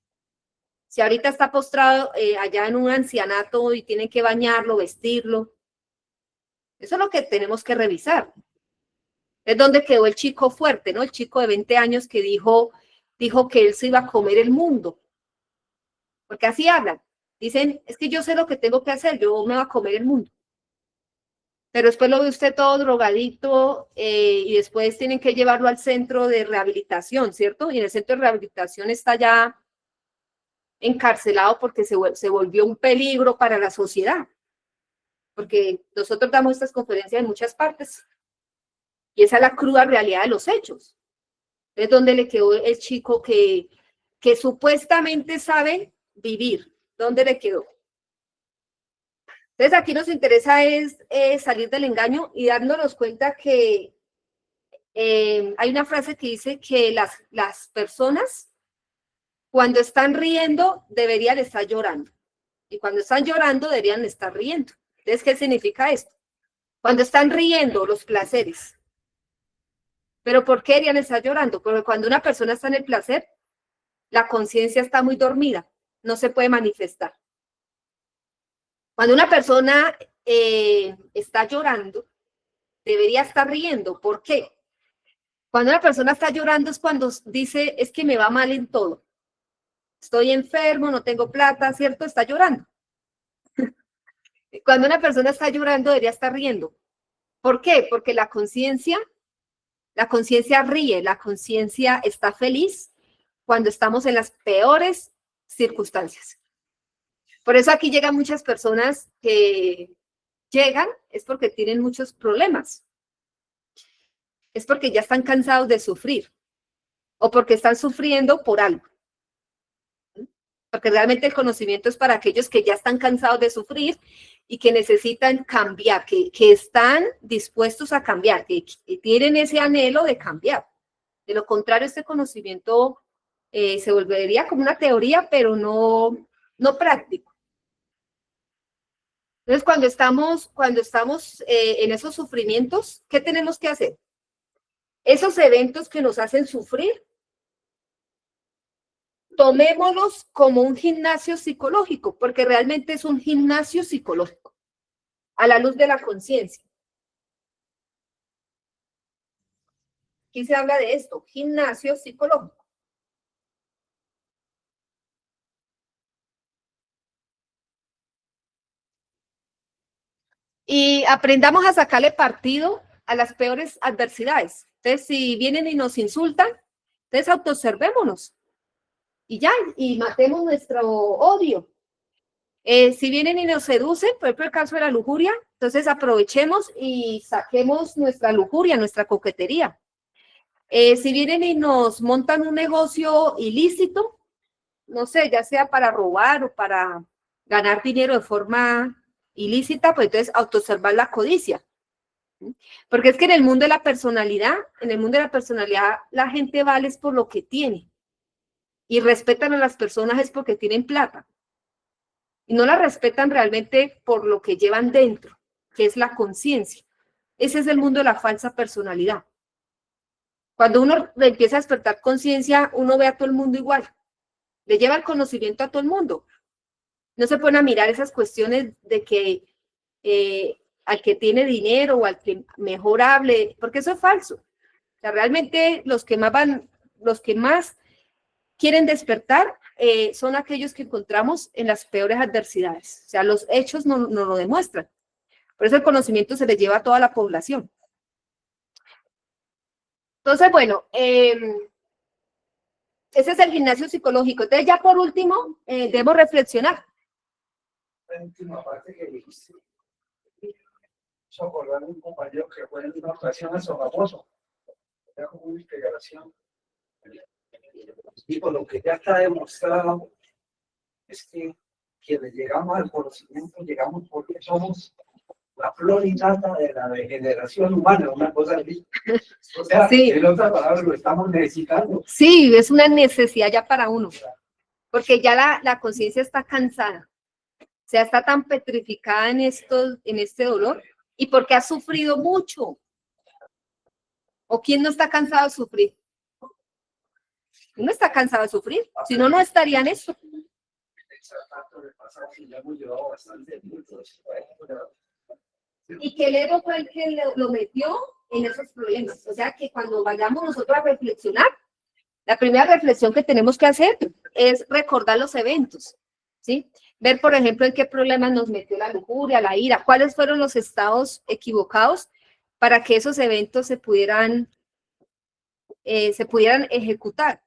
Si ahorita está postrado allá en un ancianato y tienen que bañarlo, vestirlo. Eso es lo que tenemos que revisar. Es donde quedó el chico fuerte, ¿no? El chico de 20 años que dijo que él se iba a comer el mundo. Porque así hablan. Dicen, es que yo sé lo que tengo que hacer, yo me voy a comer el mundo. Pero después lo ve usted todo drogadicto y después tienen que llevarlo al centro de rehabilitación, ¿cierto? Y en el centro de rehabilitación está ya encarcelado porque se volvió un peligro para la sociedad. Porque nosotros damos estas conferencias en muchas partes y esa es la cruda realidad de los hechos. Es donde le quedó el chico que supuestamente sabe vivir. ¿Dónde le quedó? Entonces aquí nos interesa es salir del engaño y dándonos cuenta que hay una frase que dice que las personas cuando están riendo deberían estar llorando y cuando están llorando deberían estar riendo. Entonces, ¿qué significa esto? Cuando están riendo los placeres. ¿Pero por qué deberían estar llorando? Porque cuando una persona está en el placer, la conciencia está muy dormida, no se puede manifestar. Cuando una persona está llorando, debería estar riendo. ¿Por qué? Cuando una persona está llorando es cuando dice, es que me va mal en todo. Estoy enfermo, no tengo plata, ¿cierto? Está llorando. Cuando una persona está llorando, debería estar riendo. ¿Por qué? Porque la conciencia ríe, la conciencia está feliz cuando estamos en las peores circunstancias. Por eso aquí llegan muchas personas que llegan, es porque tienen muchos problemas. Es porque ya están cansados de sufrir o porque están sufriendo por algo. Porque realmente el conocimiento es para aquellos que ya están cansados de sufrir y que necesitan cambiar, que están dispuestos a cambiar, que tienen ese anhelo de cambiar. De lo contrario, este conocimiento se volvería como una teoría, pero no práctico. Entonces, cuando estamos en esos sufrimientos, ¿qué tenemos que hacer? Esos eventos que nos hacen sufrir, tomémoslos como un gimnasio psicológico, porque realmente es un gimnasio psicológico, a la luz de la conciencia. Aquí se habla de esto, gimnasio psicológico. Y aprendamos a sacarle partido a las peores adversidades. Entonces, si vienen y nos insultan, entonces autoobservémonos. Y ya, y matemos nuestro odio. Si vienen y nos seducen, por ejemplo, el caso de la lujuria, entonces aprovechemos y saquemos nuestra lujuria, nuestra coquetería. Si vienen y nos montan un negocio ilícito, no sé, ya sea para robar o para ganar dinero de forma ilícita, pues entonces autoobservar la codicia. Porque es que en el mundo de la personalidad, la gente vale es por lo que tiene. Y respetan a las personas es porque tienen plata. Y no la respetan realmente por lo que llevan dentro, que es la conciencia. Ese es el mundo de la falsa personalidad. Cuando uno empieza a despertar conciencia, uno ve a todo el mundo igual. Le lleva el conocimiento a todo el mundo. No se pone a mirar esas cuestiones de que al que tiene dinero o al que mejor hable, porque eso es falso. O sea, realmente los que más quieren despertar son aquellos que encontramos en las peores adversidades. O sea, los hechos nos lo demuestran. Por eso el conocimiento se le lleva a toda la población. Entonces, bueno, ese es el gimnasio psicológico. Entonces, ya por último, debemos reflexionar. La última parte que dijiste, hizo acordar un compañero que fue en una ocasión a Sogamoso, era como una integración. Y por lo que ya está demostrado es que quienes llegamos al conocimiento llegamos porque somos la flor innata de la degeneración humana, una cosa así. O sea, sí. En otras palabras, lo estamos necesitando. Sí, es una necesidad ya para uno, porque ya la conciencia está cansada. O sea, está tan petrificada en este dolor y porque ha sufrido mucho. ¿O quién no está cansado de sufrir? Uno está cansado de sufrir, si no, no estaría en eso. Y que el ego fue el que lo metió en esos problemas. O sea, que cuando vayamos nosotros a reflexionar, la primera reflexión que tenemos que hacer es recordar los eventos, ¿sí? Ver, por ejemplo, en qué problemas nos metió la lujuria, la ira, cuáles fueron los estados equivocados para que esos eventos se pudieran ejecutar.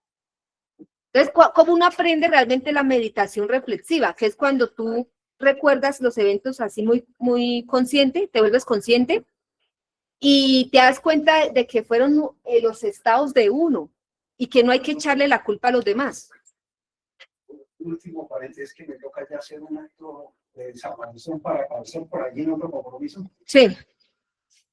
Entonces, ¿cómo uno aprende realmente la meditación reflexiva? Que es cuando tú recuerdas los eventos así muy, muy consciente, te vuelves consciente y te das cuenta de que fueron los estados de uno y que no hay que echarle la culpa a los demás. Último paréntesis, que me toca ya hacer un acto de desaparición para aparecer por allí en otro compromiso. Sí.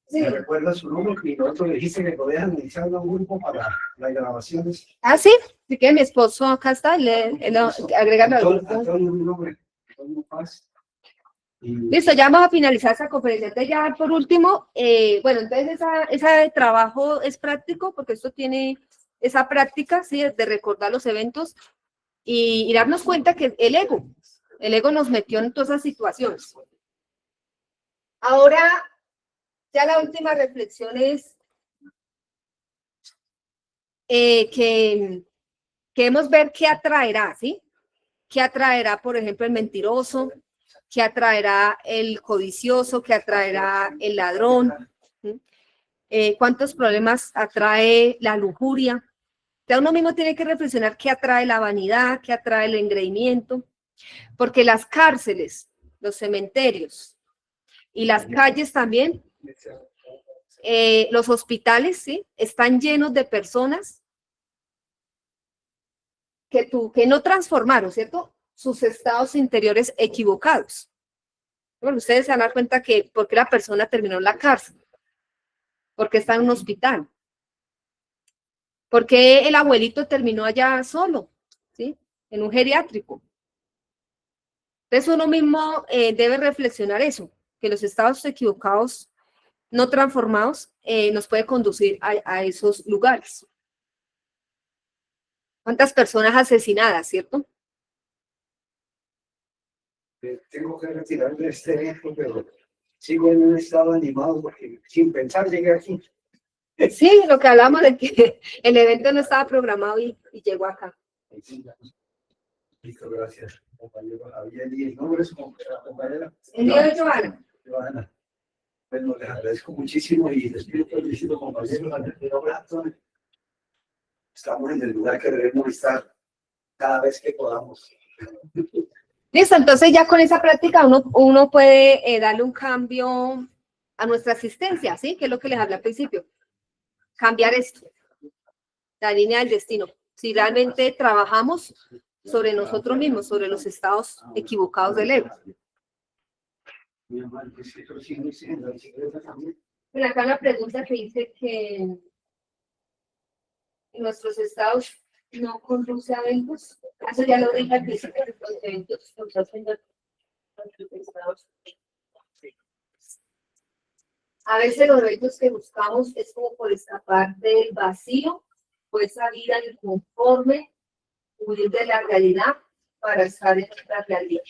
Sí. ¿Me recuerda su número? Y nosotros le dijiste que podías analizar un grupo para las grabaciones. Ah, sí. Así que mi esposo acá está, agregando al grupo. Antonio, mi nombre. Antonio Paz. Listo, ya vamos a finalizar esa conferencia. Entonces, ya por último, bueno, entonces ese trabajo es práctico porque esto tiene esa práctica, ¿sí? De recordar los eventos y darnos cuenta que el ego nos metió en todas esas situaciones. Ahora, ya la última reflexión es que queremos ver qué atraerá, ¿sí? ¿Qué atraerá, por ejemplo, el mentiroso? ¿Qué atraerá el codicioso? ¿Qué atraerá el ladrón? ¿Sí? ¿Cuántos problemas atrae la lujuria? Entonces uno mismo tiene que reflexionar qué atrae la vanidad, qué atrae el engreimiento, porque las cárceles, los cementerios y las calles también, los hospitales, ¿sí? Están llenos de personas que no transformaron, ¿cierto? Sus estados interiores equivocados. Bueno, ustedes se van a dar cuenta que por qué la persona terminó en la cárcel, porque está en un hospital, porque el abuelito terminó allá solo, ¿sí? En un geriátrico. Entonces uno mismo debe reflexionar eso, que los estados equivocados, no transformados, nos puede conducir a esos lugares. ¿Cuántas personas asesinadas, cierto? Tengo que retirarme de este evento, pero sigo en un estado animado porque sin pensar llegué aquí. Sí, lo que hablamos de que el evento no estaba programado y llegó acá. Listo, gracias, compañero Javier. ¿Y el nombre es compañera? El mío es Joana. Joana. Bueno, les agradezco muchísimo y les pido permiso, compañeros. Estamos en el lugar que debemos estar cada vez que podamos. Listo, entonces ya con esa práctica uno puede darle un cambio a nuestra existencia, ¿sí? Que es lo que les hablé al principio. Cambiar esto, la línea del destino. Si realmente trabajamos sobre nosotros mismos, sobre los estados equivocados del ego. Pero acá la pregunta que dice que nuestros estados no conduce a eventos. Eso ya lo dije al principio, los eventos conducen a nuestros estados. A veces los eventos que buscamos es como por escapar del vacío, o esa vida inconforme, huir de la realidad para estar en otra realidad.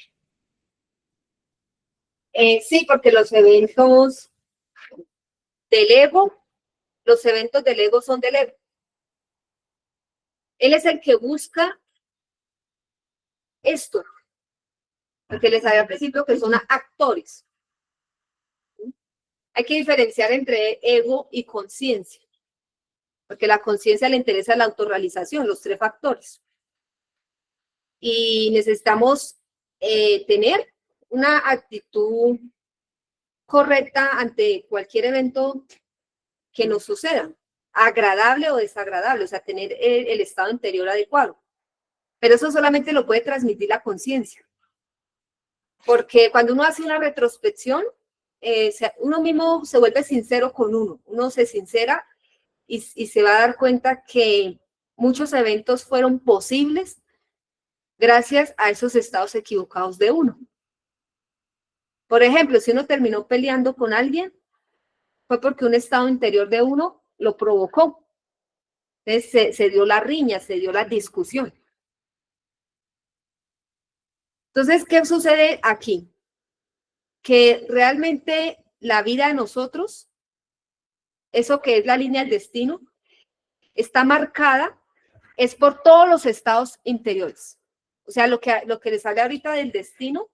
Sí, porque los eventos del ego son del ego. Él es el que busca esto, porque les había al principio que son actores. Hay que diferenciar entre ego y conciencia, porque la conciencia le interesa la autorrealización, los 3 factores. Y necesitamos tener una actitud correcta ante cualquier evento que nos suceda, agradable o desagradable, o sea, tener el estado interior adecuado. Pero eso solamente lo puede transmitir la conciencia. Porque cuando uno hace una retrospección, uno mismo se vuelve sincero con uno se sincera y se va a dar cuenta que muchos eventos fueron posibles gracias a esos estados equivocados de uno. Por ejemplo, si uno terminó peleando con alguien, fue porque un estado interior de uno lo provocó. Entonces se dio la riña, se dio la discusión. Entonces, ¿qué sucede aquí? Que realmente la vida de nosotros, eso que es la línea del destino, está marcada es por todos los estados interiores. O sea, lo que les sale ahorita del destino,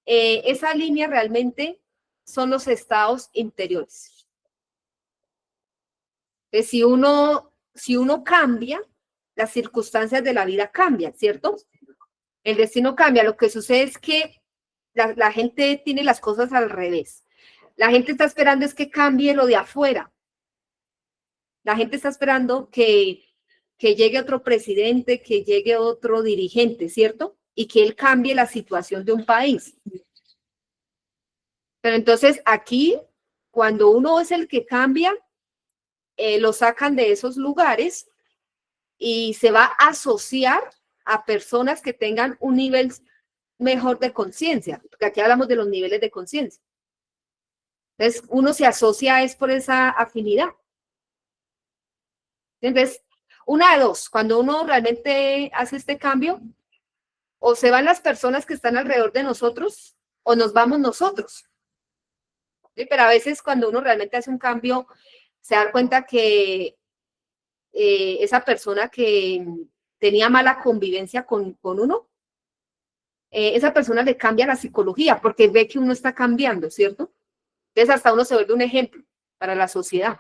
esa línea realmente son los estados interiores. Entonces, si uno cambia, las circunstancias de la vida cambian, ¿cierto? El destino cambia. Lo que sucede es que la gente tiene las cosas al revés. La gente está esperando es que cambie lo de afuera. La gente está esperando que llegue otro presidente, que llegue otro dirigente, ¿cierto? Y que él cambie la situación de un país. Pero entonces aquí, cuando uno es el que cambia, lo sacan de esos lugares y se va a asociar a personas que tengan un nivel mejor de conciencia, porque aquí hablamos de los niveles de conciencia. Entonces, uno se asocia es por esa afinidad. Entonces, una de dos, cuando uno realmente hace este cambio, o se van las personas que están alrededor de nosotros, o nos vamos nosotros. ¿sí? Pero a veces cuando uno realmente hace un cambio, se da cuenta que esa persona que tenía mala convivencia con uno, esa persona le cambia la psicología porque ve que uno está cambiando, ¿cierto? Entonces hasta uno se vuelve un ejemplo para la sociedad.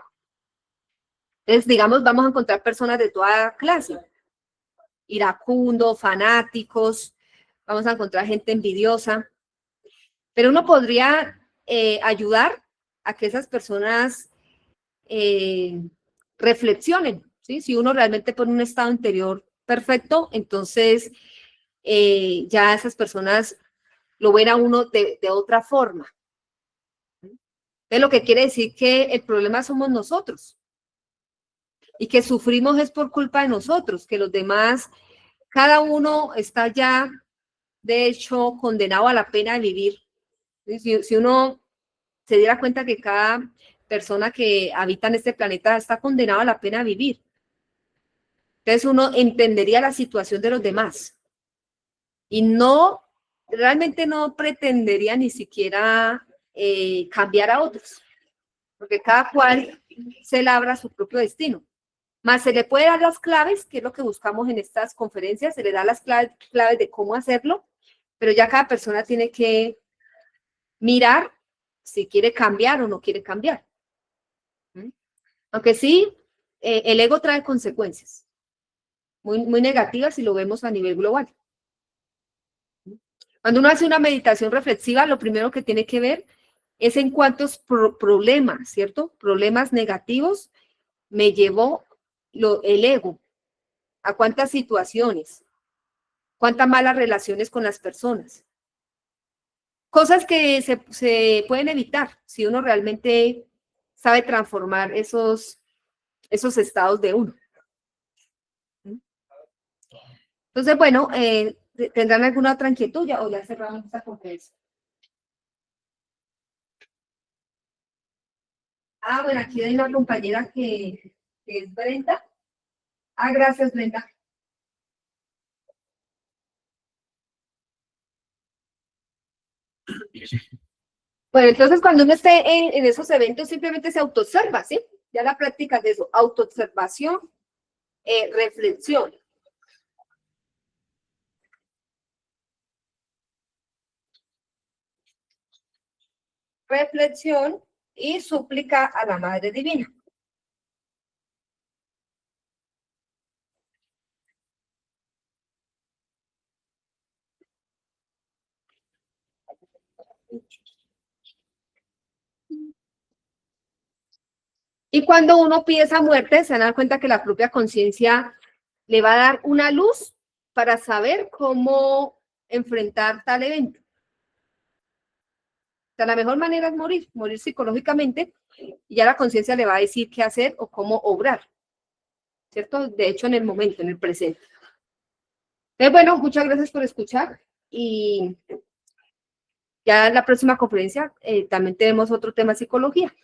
Entonces, digamos, vamos a encontrar personas de toda clase, iracundos, fanáticos, vamos a encontrar gente envidiosa, pero uno podría ayudar a que esas personas reflexionen, ¿sí? Si uno realmente pone un estado interior perfecto, entonces ya esas personas lo ven a uno de otra forma. Es lo que quiere decir que el problema somos nosotros y que sufrimos es por culpa de nosotros, que los demás, cada uno está ya, de hecho, condenado a la pena de vivir. Si uno se diera cuenta que cada persona que habita en este planeta está condenado a la pena de vivir, entonces uno entendería la situación de los demás y no, realmente no pretendería ni siquiera cambiar a otros, porque cada cual se labra su propio destino. Más se le puede dar las claves, que es lo que buscamos en estas conferencias, se le da las claves de cómo hacerlo, pero ya cada persona tiene que mirar si quiere cambiar o no quiere cambiar. Aunque sí, el ego trae consecuencias muy negativas si lo vemos a nivel global. Cuando uno hace una meditación reflexiva, lo primero que tiene que ver es en cuántos problemas, ¿cierto? Problemas negativos me llevó el ego, a cuántas situaciones, cuántas malas relaciones con las personas. Cosas que se pueden evitar si uno realmente sabe transformar esos estados de uno. Entonces, bueno, ¿tendrán alguna otra inquietud o ya cerramos esta conferencia? Ah, bueno, aquí hay una compañera que es Brenda. Ah, gracias, Brenda. Bueno, entonces cuando uno esté en esos eventos simplemente se autoobserva, ¿sí? Ya la práctica de eso, autoobservación, reflexión. Reflexión y súplica a la Madre Divina. Y cuando uno pide esa muerte, se van a dar cuenta que la propia conciencia le va a dar una luz para saber cómo enfrentar tal evento. O sea, la mejor manera es morir psicológicamente, y ya la conciencia le va a decir qué hacer o cómo obrar, ¿cierto? De hecho, en el momento, en el presente. Entonces, bueno, muchas gracias por escuchar y ya en la próxima conferencia también tenemos otro tema de psicología.